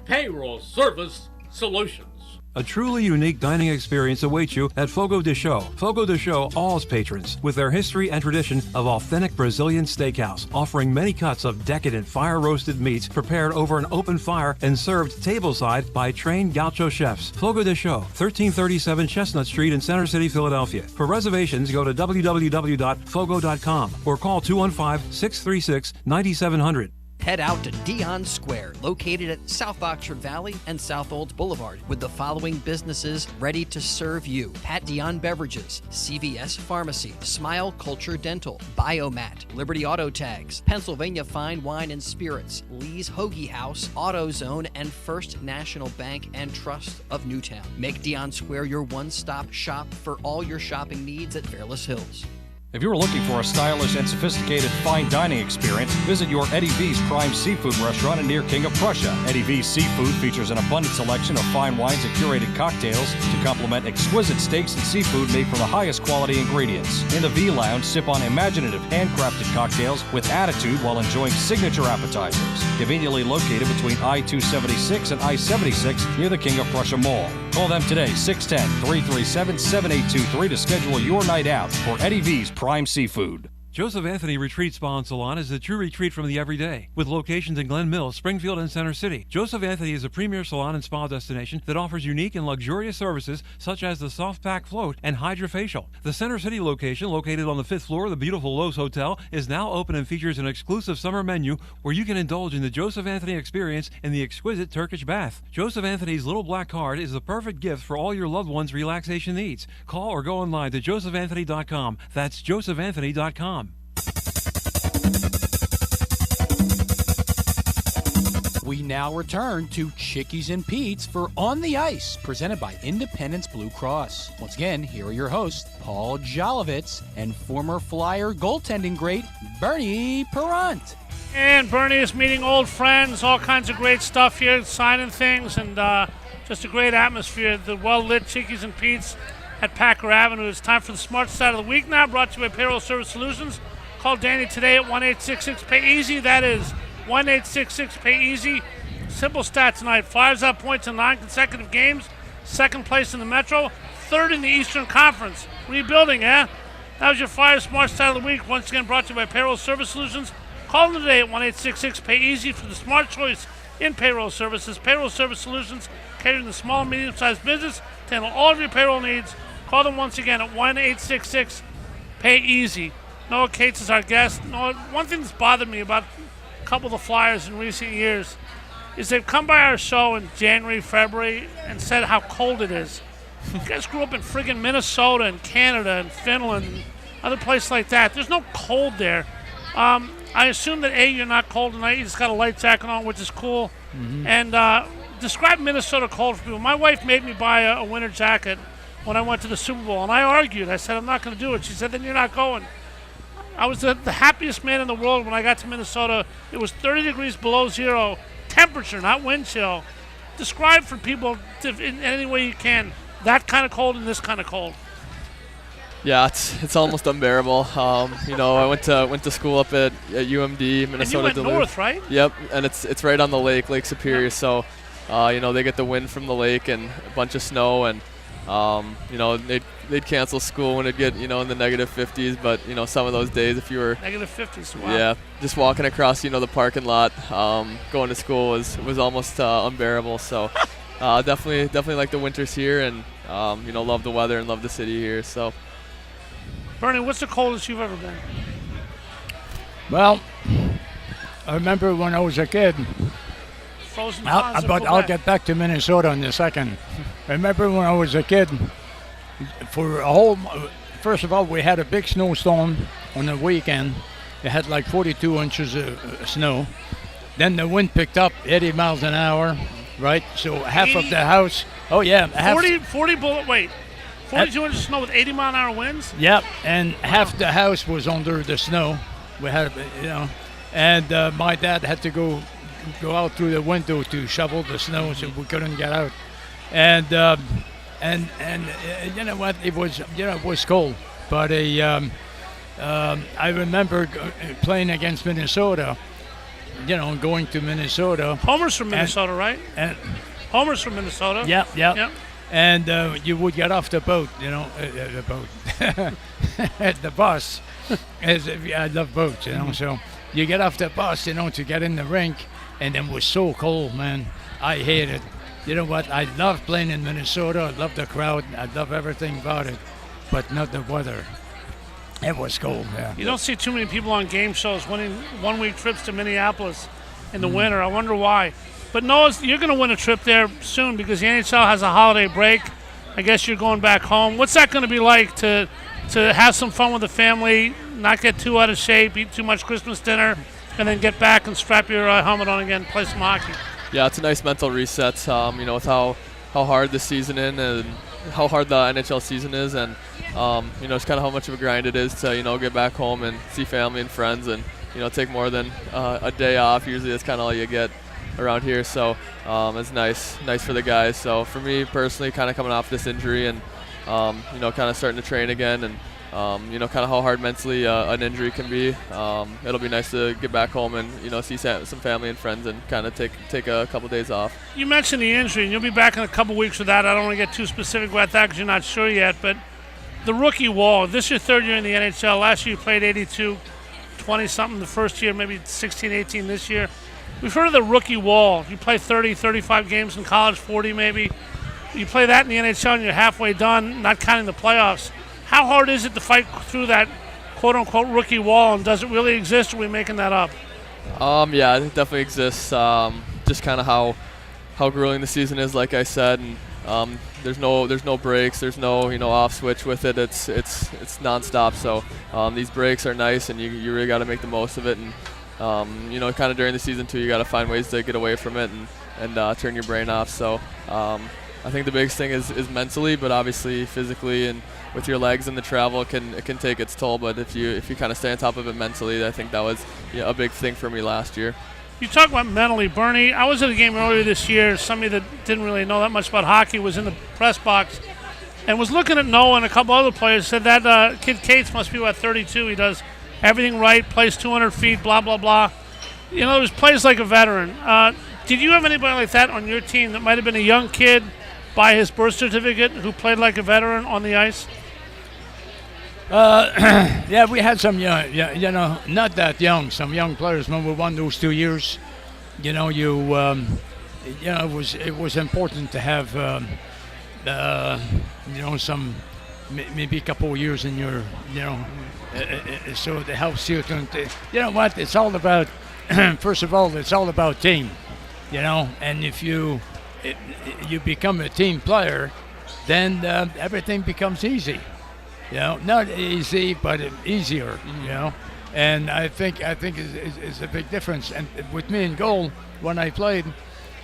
Payroll Service Solutions. A truly unique dining experience awaits you at Fogo de Chão. Fogo de Chão awes patrons with their history and tradition of authentic Brazilian steakhouse, offering many cuts of decadent fire-roasted meats prepared over an open fire and served tableside by trained gaucho chefs. Fogo de Chão, 1337 Chestnut Street in Center City, Philadelphia. For reservations, go to www.fogo.com or call 215-636-9700. Head out to Dion Square, located at South Oxford Valley and South Olds Boulevard, with the following businesses ready to serve you: Pat Dion Beverages, CVS Pharmacy, Smile Culture Dental, Biomat, Liberty Auto Tags, Pennsylvania Fine Wine and Spirits, Lee's Hoagie House, AutoZone, and First National Bank and Trust of Newtown. Make Dion Square your one-stop shop for all your shopping needs at Fairless Hills. If you're looking for a stylish and sophisticated fine dining experience, visit your Eddie V's Prime Seafood restaurant near King of Prussia. Eddie V's Seafood features an abundant selection of fine wines and curated cocktails to complement exquisite steaks and seafood made from the highest quality ingredients. In the V Lounge, sip on imaginative handcrafted cocktails with attitude while enjoying signature appetizers. Conveniently located between I-276 and I-76 near the King of Prussia Mall. Call them today, 610-337-7823 to schedule your night out for Eddie V's Prime Seafood. Joseph Anthony Retreat Spa and Salon is the true retreat from the everyday. With locations in Glen Mills, Springfield, and Center City, Joseph Anthony is a premier salon and spa destination that offers unique and luxurious services such as the soft pack float and hydrofacial. The Center City location, located on the 5th floor of the beautiful Lowe's Hotel, is now open and features an exclusive summer menu where you can indulge in the Joseph Anthony experience in the exquisite Turkish bath. Joseph Anthony's little black card is the perfect gift for all your loved ones' relaxation needs. Call or go online to josephanthony.com. That's josephanthony.com. We now return to Chickies and Pete's for On the Ice, presented by Independence Blue Cross. Once again, here are your hosts, Paul Jolovitz and former Flyer goaltending great Bernie Perrant. And Bernie is meeting old friends, all kinds of great stuff here, signing things, and just a great atmosphere. The well-lit Chickies and Pete's at Packer Avenue. It's time for the Smart Side of the Week now, brought to you by Payroll Service Solutions. Call Danny today at 1-866-PAY-EASY. That is 1-866-PAY-EASY. Simple stats tonight. Flyers have points in 9 consecutive games. Second place in the Metro. Third in the Eastern Conference. Rebuilding, eh? That was your Flyers Smart Stat of the Week. Once again brought to you by Payroll Service Solutions. Call them today at 1-866-PAY-EASY for the smart choice in payroll services. Payroll Service Solutions, catering to small and medium-sized business to handle all of your payroll needs. Call them once again at 1-866-PAY-EASY. Noah Cates is our guest. Noah, one thing that's bothered me about a couple of the Flyers in recent years is they've come by our show in January, February, and said how cold it is. You guys grew up in friggin' Minnesota and Canada and Finland and other places like that. There's no cold there. I assume that, A, you're not cold tonight. You just got a light jacket on, which is cool. Mm-hmm. And describe Minnesota cold for people. My wife made me buy a winter jacket when I went to the Super Bowl, and I argued. I said, I'm not going to do it. She said, then you're not going. I was the happiest man in the world when I got to Minnesota. It was 30 degrees below zero, temperature, not wind chill. Describe for people in any way you can that kind of cold and this kind of cold. Yeah, it's almost unbearable. I went to school up at UMD, Minnesota. And you went Duluth. north, right? Yep, and it's right on the Lake Superior. Yeah. So, they get the wind from the lake and a bunch of snow, and they'd cancel school when it'd get in the negative 50s. But some of those days, if you were negative 50s, wow. Yeah, just walking across the parking lot, going to school was almost unbearable. So, definitely like the winters here, and love the weather and love the city here. So. Bernie, what's the coldest you've ever been? Well, I remember when I was a kid. Frozen but I'll get back to Minnesota in a second. I remember when I was a kid, first of all, we had a big snowstorm on the weekend. It had like 42 inches of snow. Then the wind picked up 80 miles an hour, right? So half of the house. Oh, yeah. 42 inches of snow with 80-mile-an-hour winds? Yep, and half the house was under the snow. We had, and my dad had to go out through the window to shovel the snow, so we couldn't get out. And you know what? It was cold, but I remember playing against Minnesota. Going to Minnesota. Homer's from Minnesota, right? And Homer's from Minnesota. Yep. And you would get off the boat, the bus. I love boats, So you get off the bus, to get in the rink, and it was so cold, man. I hate it. You know what? I love playing in Minnesota. I love the crowd. I love everything about it, but not the weather. It was cold, yeah. You don't see too many people on game shows winning one-week trips to Minneapolis in the winter. I wonder why. But Noah, you're going to win a trip there soon because the NHL has a holiday break. I guess you're going back home. What's that going to be like to have some fun with the family, not get too out of shape, eat too much Christmas dinner, and then get back and strap your helmet on again and play some hockey? Yeah, it's a nice mental reset, with how hard the season is and how hard the NHL season is, and, it's kind of how much of a grind it is to, get back home and see family and friends and, take more than a day off. Usually that's kind of all you get around here, so it's nice for the guys. So for me personally, kind of coming off this injury and kind of starting to train again, and kind of how hard mentally an injury can be. It'll be nice to get back home and see some family and friends and kind of take a couple days off. You mentioned the injury, and you'll be back in a couple weeks with that. I don't want to get too specific about that because you're not sure yet, but the rookie wall. This is your third year in the NHL. Last year you played 82, 20-something the first year, maybe 16, 18 this year. We've heard of the rookie wall. You play 30, 35 games in college, 40 maybe. You play that in the NHL and you're halfway done, not counting the playoffs. How hard is it to fight through that quote-unquote rookie wall, and does it really exist, or are we making that up? Yeah, it definitely exists. Just kind of how grueling the season is, like I said, and there's no breaks, there's no off switch with it. It's nonstop. So these breaks are nice, and you really got to make the most of it. And kind of during the season too, you got to find ways to get away from it and turn your brain off. So I think the biggest thing is mentally, but obviously physically and with your legs and the travel, it can take its toll. But if you kind of stay on top of it mentally, I think that was a big thing for me last year. You talk about mentally, Bernie. I was at a game earlier this year. Somebody that didn't really know that much about hockey was in the press box and was looking at Noah and a couple other players. Said that kid Cates must be about 32. He does everything right, plays 200 feet, blah, blah, blah. He plays like a veteran. Did you have anybody like that on your team that might have been a young kid by his birth certificate who played like a veteran on the ice? Yeah, we had some young, not that young, some young players when we won those 2 years. It was important to have, some maybe a couple of years in your, so it helps you to, it's all about, first of all, it's all about team, and if you become a team player, then everything becomes easy. Not easy, but easier. And I think it's a big difference. And with me in goal, when I played,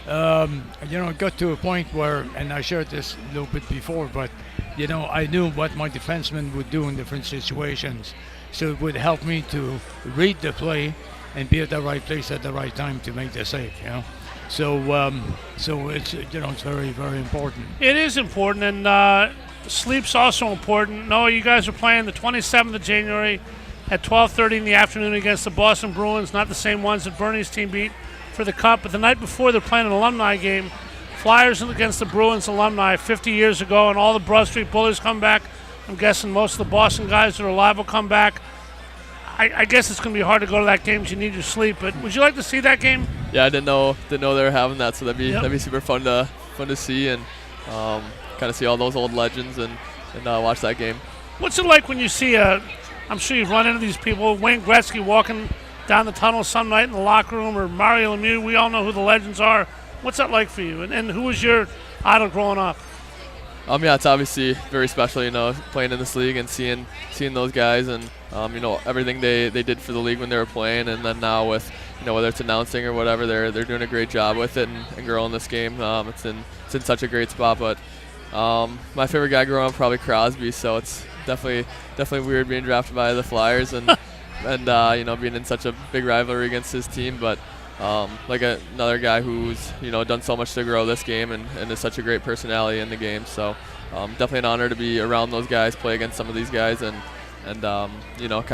it got to a point where, and I shared this a little bit before, but I knew what my defenseman would do in different situations, so it would help me to read the play and be at the right place at the right time to make the save. So it's it's very, very important. It is important, and sleep's also important. Noah, you guys are playing the 27th of January at 12:30 in the afternoon against the Boston Bruins, not the same ones that Bernie's team beat for the Cup. But the night before, they're playing an alumni game. Flyers against the Bruins alumni 50 years ago, and all the Broad Street Bullies come back. I'm guessing most of the Boston guys that are alive will come back. I guess it's going to be hard to go to that game because you need your sleep. But would you like to see that game? Yeah, I didn't know they were having that, so that'd be super fun to see and kind of see all those old legends and watch that game. What's it like when you see I'm sure you've run into these people, Wayne Gretzky walking down the tunnel some night in the locker room, or Mario Lemieux? We all know who the legends are. What's that like for you? And who was your idol growing up? Yeah, it's obviously very special, playing in this league and seeing those guys and everything they did for the league when they were playing, and then now with whether it's announcing or whatever, they're doing a great job with it and growing this game. It's in such a great spot. But my favorite guy growing up probably Crosby, so it's definitely weird being drafted by the Flyers and being in such a big rivalry against his team. But like another guy who's done so much to grow this game and is such a great personality in the game. So definitely an honor to be around those guys, play against some of these guys, and kind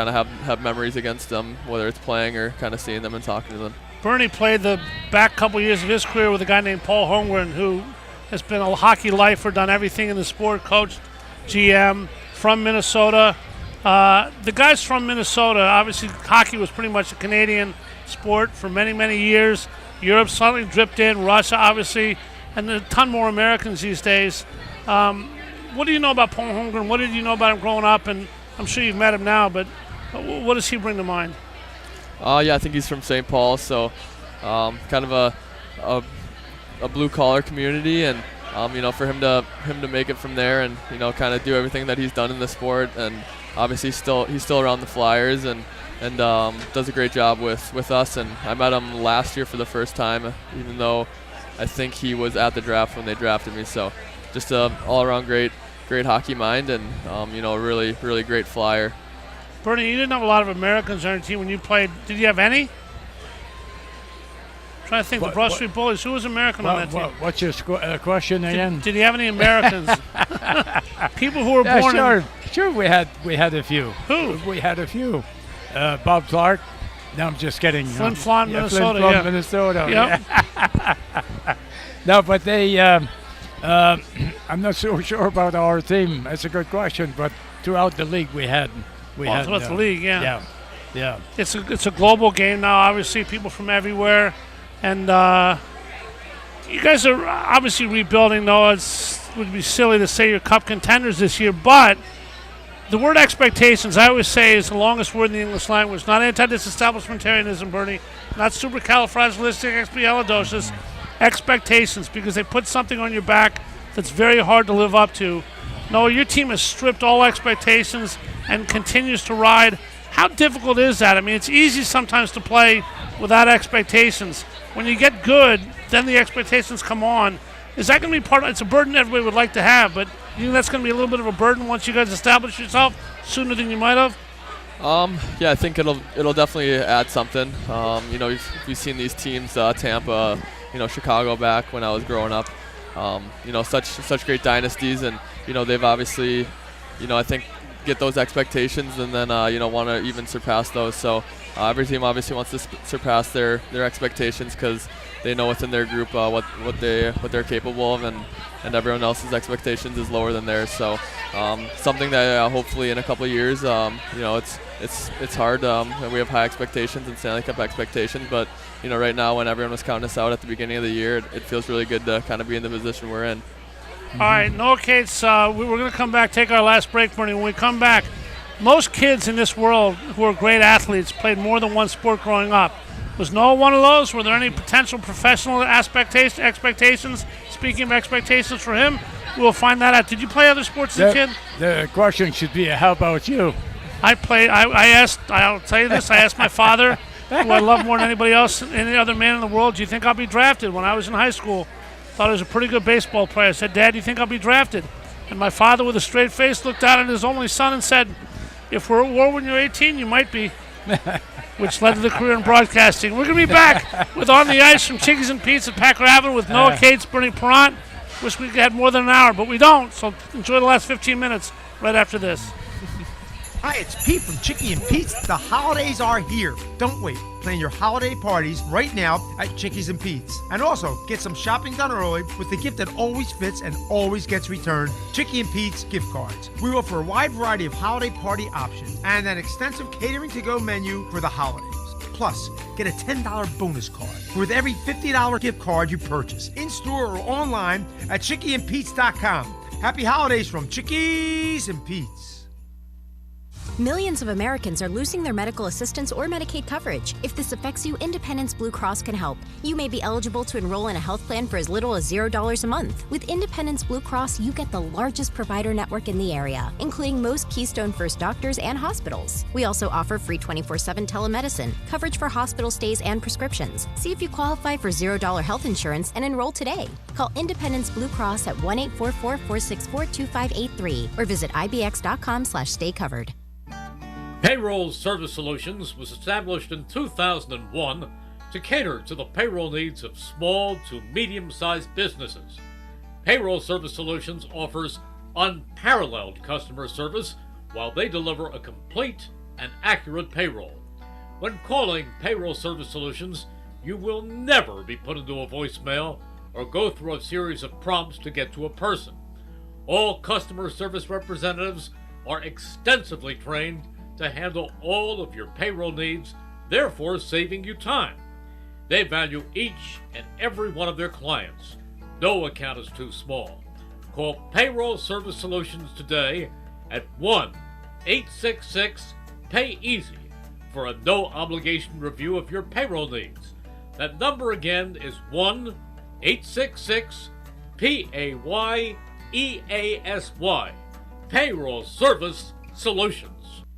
of have memories against them, whether it's playing or kind of seeing them and talking to them. Bernie played the back couple years of his career with a guy named Paul Holmgren, who has been a hockey lifer, done everything in the sport, coached, GM, from Minnesota. The guys from Minnesota, obviously hockey was pretty much a Canadian sport for many, many years. Europe suddenly dripped in, Russia obviously, and there are a ton more Americans these days. What do you know about Paul Holmgren? What did you know about him growing up? And I'm sure you've met him now, but what does he bring to mind? Yeah, I think he's from St. Paul, so kind of a blue-collar community, and for him to make it from there and kind of do everything that he's done in the sport, and obviously he's still around the Flyers and does a great job with us. And I met him last year for the first time, even though I think he was at the draft when they drafted me. So just a all-around great hockey mind, and really, really great Flyer. Bernie, you didn't have a lot of Americans on your team when you played. Did you have any? I'm trying to think. The Broad Street Bullies. Who was American on that team? What's your question again? Did you have any Americans? People who were born. Sure. We had a few. Who? We had a few. Bob Clark. No, I'm just kidding. Flin Flon, Minnesota. Flin Flon, Minnesota. Yep. No, but they. I'm not so sure about our team. That's a good question, but throughout the league Throughout the league, yeah. It's a global game now. Obviously, people from everywhere, and you guys are obviously rebuilding. Though it would be silly to say you're cup contenders this year, but the word expectations, I always say, is the longest word in the English language. Not anti-disestablishmentarianism, Bernie. Not supercalifragilisticexpialidocious. Expectations, because they put something on your back that's very hard to live up to. No, your team has stripped all expectations and continues to ride. How difficult is that? I mean, it's easy sometimes to play without expectations. When you get good, then the expectations come on. Is that going to be part of it? It's a burden everybody would like to have, but you think that's going to be a little bit of a burden once you guys establish yourself sooner than you might have? Yeah, I think it'll definitely add something. We've seen these teams, Tampa, Chicago back when I was growing up. Such great dynasties, and they've obviously, I think get those expectations and then want to even surpass those. So every team obviously wants to surpass their expectations because they know within their group what they're capable of, and everyone else's expectations is lower than theirs. So something that hopefully in a couple of years, it's hard. And we have high expectations and Stanley Cup expectations, but right now when everyone was counting us out at the beginning of the year, it feels really good to kind of be in the position we're in. All right, Noah Cates, we're going to come back, take our last break, Bernie. When we come back, most kids in this world who are great athletes played more than one sport growing up. Was Noah one of those? Were there any potential professional expectations? Speaking of expectations for him, we'll find that out. Did you play other sports as a kid? The question should be, how about you? I played. I'll tell you this. I asked my father, who I love more than anybody else, any other man in the world, do you think I'll be drafted? When I was in high school, thought I was a pretty good baseball player. I said, Dad, do you think I'll be drafted? And my father, with a straight face, looked down at his only son and said, if we're at war when you're 18, you might be. Which led to the career in broadcasting. We're going to be back with On the Ice from Chickies and Pete's at Packer Avenue with Noah Cates, Bernie Perrant. Wish we had more than an hour, but we don't. So enjoy the last 15 minutes right after this. Hi, it's Pete from Chickie and Pete's. The holidays are here. Don't wait. Plan your holiday parties right now at Chickies and Pete's. And also, get some shopping done early with the gift that always fits and always gets returned, Chickie and Pete's gift cards. We offer a wide variety of holiday party options and an extensive catering to-go menu for the holidays. Plus, get a $10 bonus card with every $50 gift card you purchase, in-store or online at chickieandpete's.com. Happy holidays from Chickies and Pete's. Millions of Americans are losing their medical assistance or Medicaid coverage. If this affects you, Independence Blue Cross can help. You may be eligible to enroll in a health plan for as little as $0 a month. With Independence Blue Cross, you get the largest provider network in the area, including most Keystone First doctors and hospitals. We also offer free 24/7 telemedicine, coverage for hospital stays and prescriptions. See if you qualify for $0 health insurance and enroll today. Call Independence Blue Cross at 1-844-464-2583 or visit ibx.com/staycovered. Payroll Service Solutions was established in 2001 to cater to the payroll needs of small to medium-sized businesses. Payroll Service Solutions offers unparalleled customer service while they deliver a complete and accurate payroll. When calling Payroll Service Solutions, you will never be put into a voicemail or go through a series of prompts to get to a person. All customer service representatives are extensively trained to handle all of your payroll needs, therefore saving you time. They value each and every one of their clients. No account is too small. Call Payroll Service Solutions today at 1-866-PAY-EASY for a no-obligation review of your payroll needs. That number again is 1-866-PAYEASY. Payroll Service Solutions.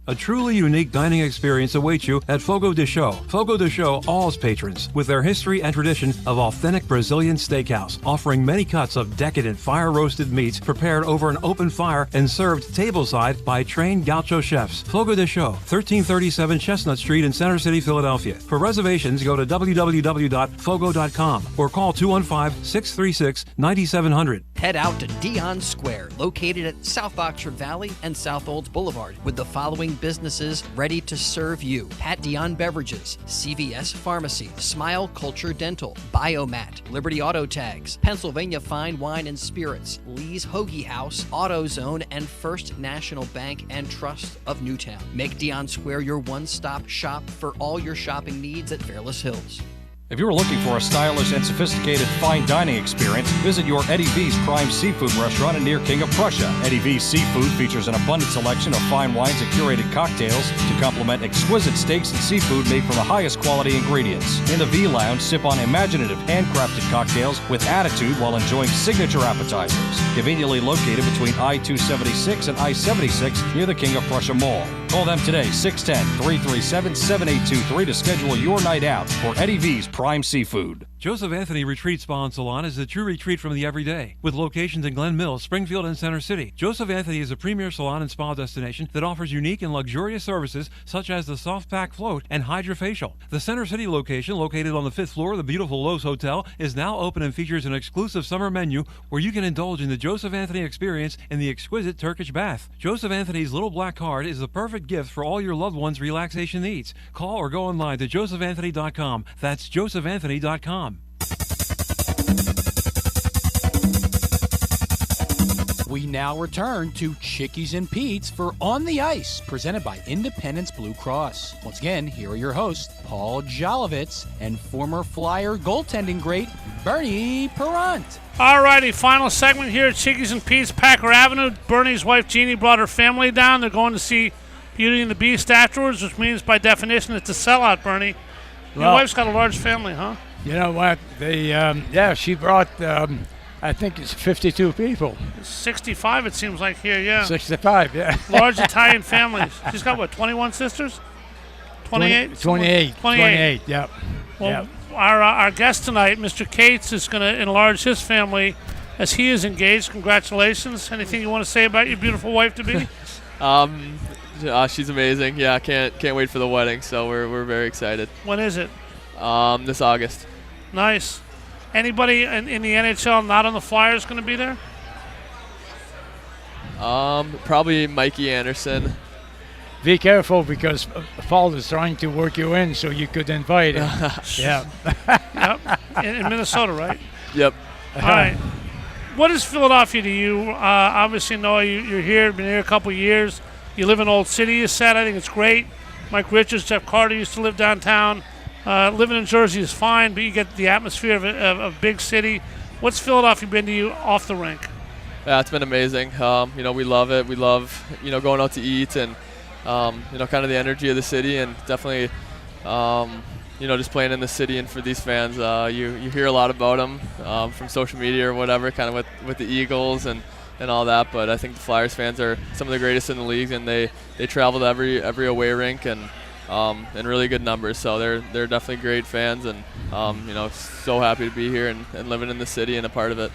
A truly unique dining experience awaits you at Fogo de Chão. Fogo de Chão awes patrons with their history and tradition of authentic Brazilian steakhouse, offering many cuts of decadent fire-roasted meats prepared over an open fire and served tableside by trained gaucho chefs. Fogo de Chão, 1337 Chestnut Street in Center City, Philadelphia. For reservations, go to www.fogo.com or call 215-636-9700. Head out to Dion Square, located at South Oxford Valley and South Olds Boulevard, with the following businesses ready to serve you: Pat Dion Beverages, CVS Pharmacy, Smile Culture Dental, Biomat, Liberty Auto Tags, Pennsylvania Fine Wine and Spirits, Lee's Hoagie House, AutoZone, and First National Bank and Trust of Newtown. Make Dion Square your one-stop shop for all your shopping needs at Fairless Hills. If you're looking for a stylish and sophisticated fine dining experience, visit your Eddie V's Prime Seafood restaurant near King of Prussia. Eddie V's Seafood features an abundant selection of fine wines and curated cocktails to complement exquisite steaks and seafood made from the highest quality ingredients. In the V Lounge, sip on imaginative handcrafted cocktails with attitude while enjoying signature appetizers. Conveniently located between I-276 and I-76 near the King of Prussia Mall. Call them today, 610-337-7823 to schedule your night out for Eddie V's Prime Seafood. Joseph Anthony Retreat Spa and Salon is the true retreat from the everyday, with locations in Glen Mills, Springfield, and Center City. Joseph Anthony is a premier salon and spa destination that offers unique and luxurious services such as the soft pack float and hydrofacial. The Center City location, located on the 5th floor of the beautiful Lowe's Hotel, is now open and features an exclusive summer menu where you can indulge in the Joseph Anthony experience in the exquisite Turkish bath. Joseph Anthony's little black card is the perfect gift for all your loved ones' relaxation needs. Call or go online to josephanthony.com. That's josephanthony.com. We now return to Chickies and Pete's for On the Ice, presented by Independence Blue Cross. Once again, here are your hosts, Paul Jolovitz and former Flyer goaltending great Bernie Perrant. All righty, final segment here at Chickies and Pete's, Packer Avenue. Bernie's wife, Jeannie, brought her family down. They're going to see Beauty and the Beast afterwards, which means by definition it's a sellout, Bernie. Your wife's got a large family, huh? You know what? She brought, I think it's 52 people. 65, it seems like here, yeah. 65, yeah. Large Italian families. She's got, what, 21 sisters? 28? 28, yep. Well, yep. Our guest tonight, Mr. Cates, is going to enlarge his family as he is engaged. Congratulations. Anything you want to say about your beautiful wife-to-be? She's amazing. Yeah, can't wait for the wedding, so we're very excited. When is it? This August. Nice. Anybody in the NHL not on the Flyers going to be there? Probably Mikey Anderson. Be careful because Paul is trying to work you in so you could invite him. Yeah. Yep. In Minnesota, right? Yep. All right. What is Philadelphia to you? Obviously, Noah, you're here, been here a couple of years. You live in Old City, you said. I think it's great. Mike Richards, Jeff Carter used to live downtown. Living in Jersey is fine, but you get the atmosphere of a big city. What's Philadelphia been to you off the rink? Yeah, it's been amazing. We love it. We love, going out to eat and, kind of the energy of the city, and definitely, just playing in the city. And for these fans, you hear a lot about them from social media or whatever, kind of with the Eagles and all that. But I think the Flyers fans are some of the greatest in the league, and they travel to every away rink and really good numbers. So they're definitely great fans, and so happy to be here and living in the city and a part of it.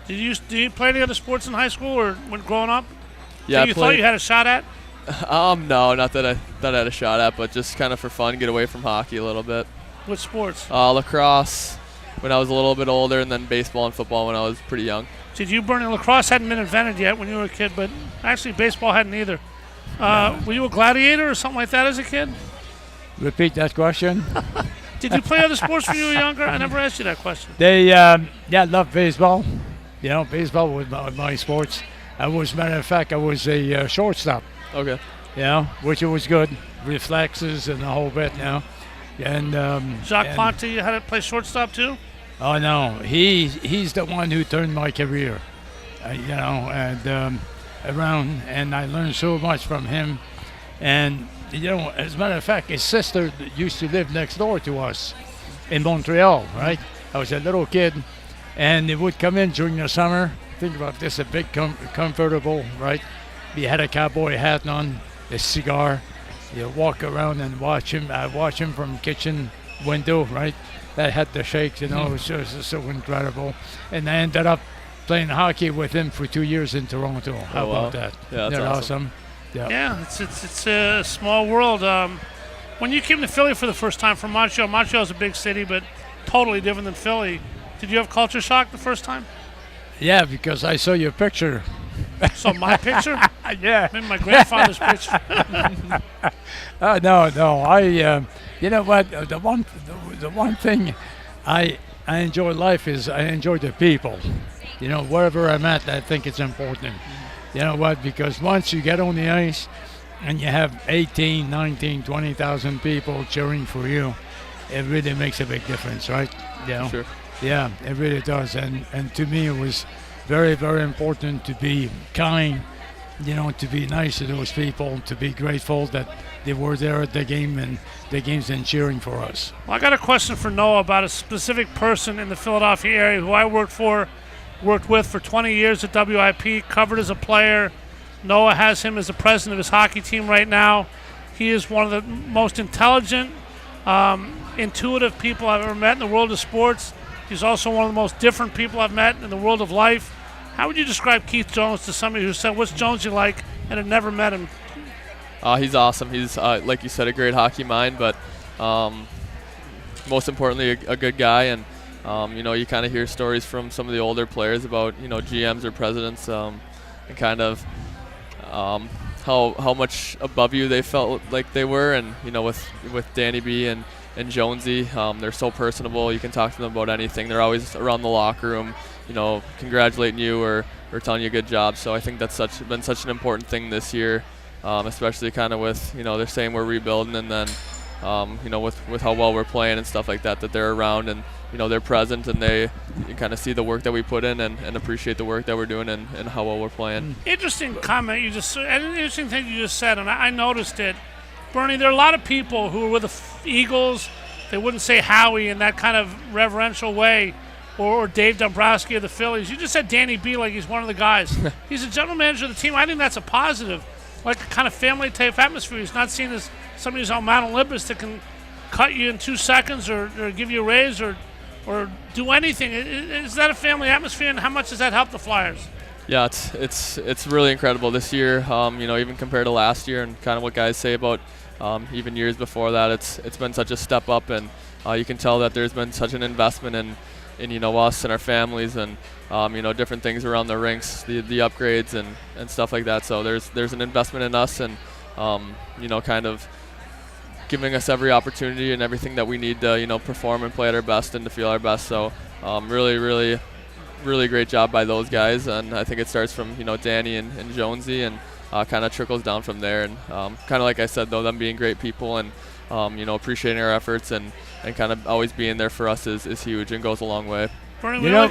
Did you play any other sports in high school or when growing up? Yeah, that you thought you had a shot at? No, not that I had a shot at, but just kind of for fun, get away from hockey a little bit. What sports? Lacrosse when I was a little bit older, and then baseball and football when I was pretty young. Did you, Bernie? Lacrosse hadn't been invented yet when you were a kid, but actually baseball hadn't either. Were you a gladiator or something like that as a kid? Repeat that question. Did you play other sports when you were younger? I never asked you that question. They loved baseball. Baseball was my sports. As a matter of fact, I was a shortstop. Okay. Which was good. Reflexes and the whole bit, And Jacques Ponte, you had to play shortstop too? Oh no, he's the one who turned my career. Around, and I learned so much from him. And as a matter of fact, his sister used to live next door to us in Montreal, right? I was a little kid, and they would come in during the summer. Think about this, a big convertible, right? He had a cowboy hat on, a cigar. You walk around and watch him. I watch him from kitchen window, right? That had the shakes, it was just so incredible. And I ended up playing hockey with him for 2 years in Toronto. How about that? Yeah, that's awesome. Yeah, it's a small world. When you came to Philly for the first time from Montreal's a big city, but totally different than Philly. Did you have culture shock the first time? Yeah, because I saw your picture. So my picture? Yeah. Maybe my grandfather's picture. No. You know what? The one thing I enjoy life is I enjoy the people. You know, wherever I'm at, I think it's important. You know what? Because once you get on the ice and you have 18, 19, 20,000 people cheering for you, it really makes a big difference, right? You know? Sure. Yeah, it really does. And to me, it was very, very important to be kind, you know, to be nice to those people, to be grateful that they were there at the game and the games and cheering for us. Well, I got a question for Noah about a specific person in the Philadelphia area who I worked with for 20 years at WIP, covered as a player. Noah has him as the president of his hockey team right now. He is one of the most intelligent, intuitive people I've ever met in the world of sports. He's also one of the most different people I've met in the world of life. How would you describe Keith Jones to somebody who said, "What's Jones you like?" and had never met him? He's awesome. He's, like you said, a great hockey mind, but most importantly, a good guy. And, you know, you kind of hear stories from some of the older players about, you know, GMs or presidents and kind of how much above you they felt like they were. And, you know, with Danny B and Jonesy, they're so personable. You can talk to them about anything. They're always around the locker room, you know, congratulating you or telling you a good job. So I think that's been such an important thing this year, especially kind of with, you know, they're saying we're rebuilding, and then, you know, with how well we're playing and stuff like that they're around and, you know, they're present, and you kind of see the work that we put in and appreciate the work that we're doing and how well we're playing. Interesting comment you just said, an interesting thing you just said, and I noticed it. Bernie, there are a lot of people who are with the Eagles. They wouldn't say Howie in that kind of reverential way, or Dave Dombrowski of the Phillies. You just said Danny B like he's one of the guys. He's a general manager of the team. I think that's a positive, like a kind of family-type atmosphere. He's not seen as somebody who's on Mount Olympus that can cut you in 2 seconds or give you a raise or do anything. Is that a family atmosphere, and how much does that help the Flyers? Yeah, it's really incredible this year. You know, even compared to last year and kind of what guys say about even years before that, it's been such a step up, and you can tell that there's been such an investment in you know, us and our families and you know, different things around the rinks, the upgrades and stuff like that. So there's an investment in us, and you know, kind of giving us every opportunity and everything that we need to, you know, perform and play at our best and to feel our best. So really great job by those guys, and I think it starts from, you know, Danny and Jonesy, and kind of trickles down from there. And kind of like I said, though, them being great people and you know, appreciating our efforts and kind of always being there for us is huge and goes a long way. You know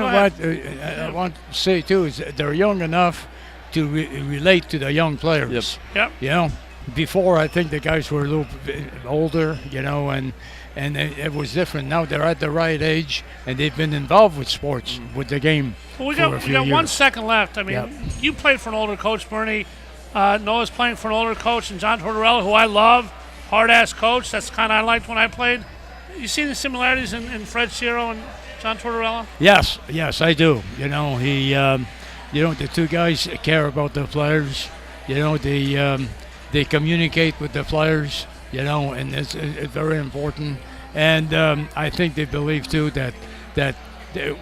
what I want to say too is they're young enough to relate to the young players. Yep. You know, before I think the guys were a little bit older, you know, and it was different. Now they're at the right age, and they've been involved with sports, with the game. Well, we got 1 second left. I mean, you played for an older coach, Bernie. Noah's playing for an older coach, and John Tortorella, who I love, hard-ass coach. That's the kind I liked when I played. You see the similarities in Fred Shero and John Tortorella? Yes, I do. You know, he, you know, the two guys care about the players. You know, they communicate with the players. You know, and it's very important. And I think they believe too that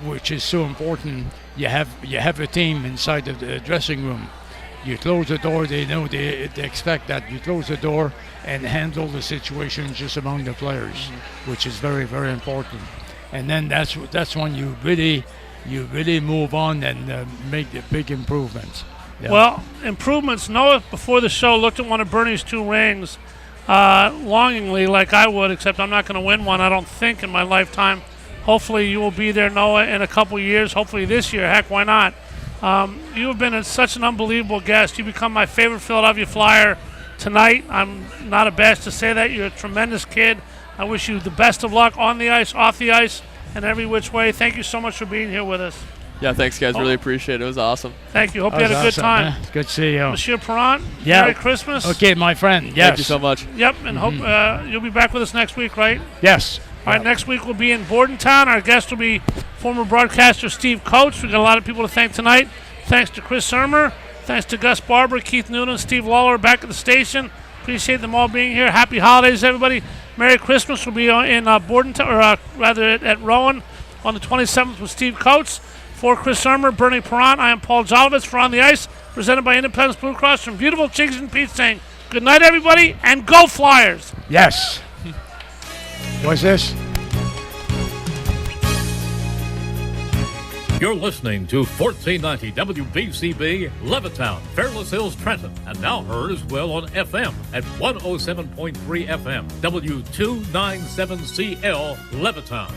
which is so important. You have a team inside of the dressing room. You close the door. They know they expect that you close the door and handle the situation just among the players, which is very, very important. And then that's when you really move on and make the big improvements. Yeah. Well, improvements. Noah, before the show, looked at one of Bernie's 2 rings longingly, like I would, except I'm not going to win one, I don't think, in my lifetime. Hopefully you will be there, Noah, in a couple years. Hopefully this year. Heck, why not? You have been such an unbelievable guest. You become my favorite Philadelphia Flyer tonight. I'm not abashed to say that. You're a tremendous kid. I wish you the best of luck on the ice, off the ice, and every which way. Thank you so much for being here with us. Yeah, thanks, guys. Really appreciate it. It was awesome. Thank you. Hope you had a good time. Man. Good to see you. Monsieur Perron, yeah. Merry Christmas. Okay, my friend. Yes. Thank you so much. Yep, and hope you'll be back with us next week, right? Yes. All right, next week we'll be in Bordentown. Our guest will be former broadcaster Steve Coates. We've got a lot of people to thank tonight. Thanks to Chris Sermer. Thanks to Gus Barber, Keith Noonan, Steve Lawler back at the station. Appreciate them all being here. Happy holidays, everybody. Merry Christmas. We'll be in Bordentown, or rather at Rowan on the 27th with Steve Coates. For Chris Armour, Bernie Perron, I am Paul Jolovitz for On the Ice, presented by Independence Blue Cross from beautiful Chickies and Pete's, saying good night, everybody, and go Flyers! Yes. What's this? You're listening to 1490 WBCB, Levittown, Fairless Hills, Trenton, and now heard as well on FM at 107.3 FM, W297CL, Levittown.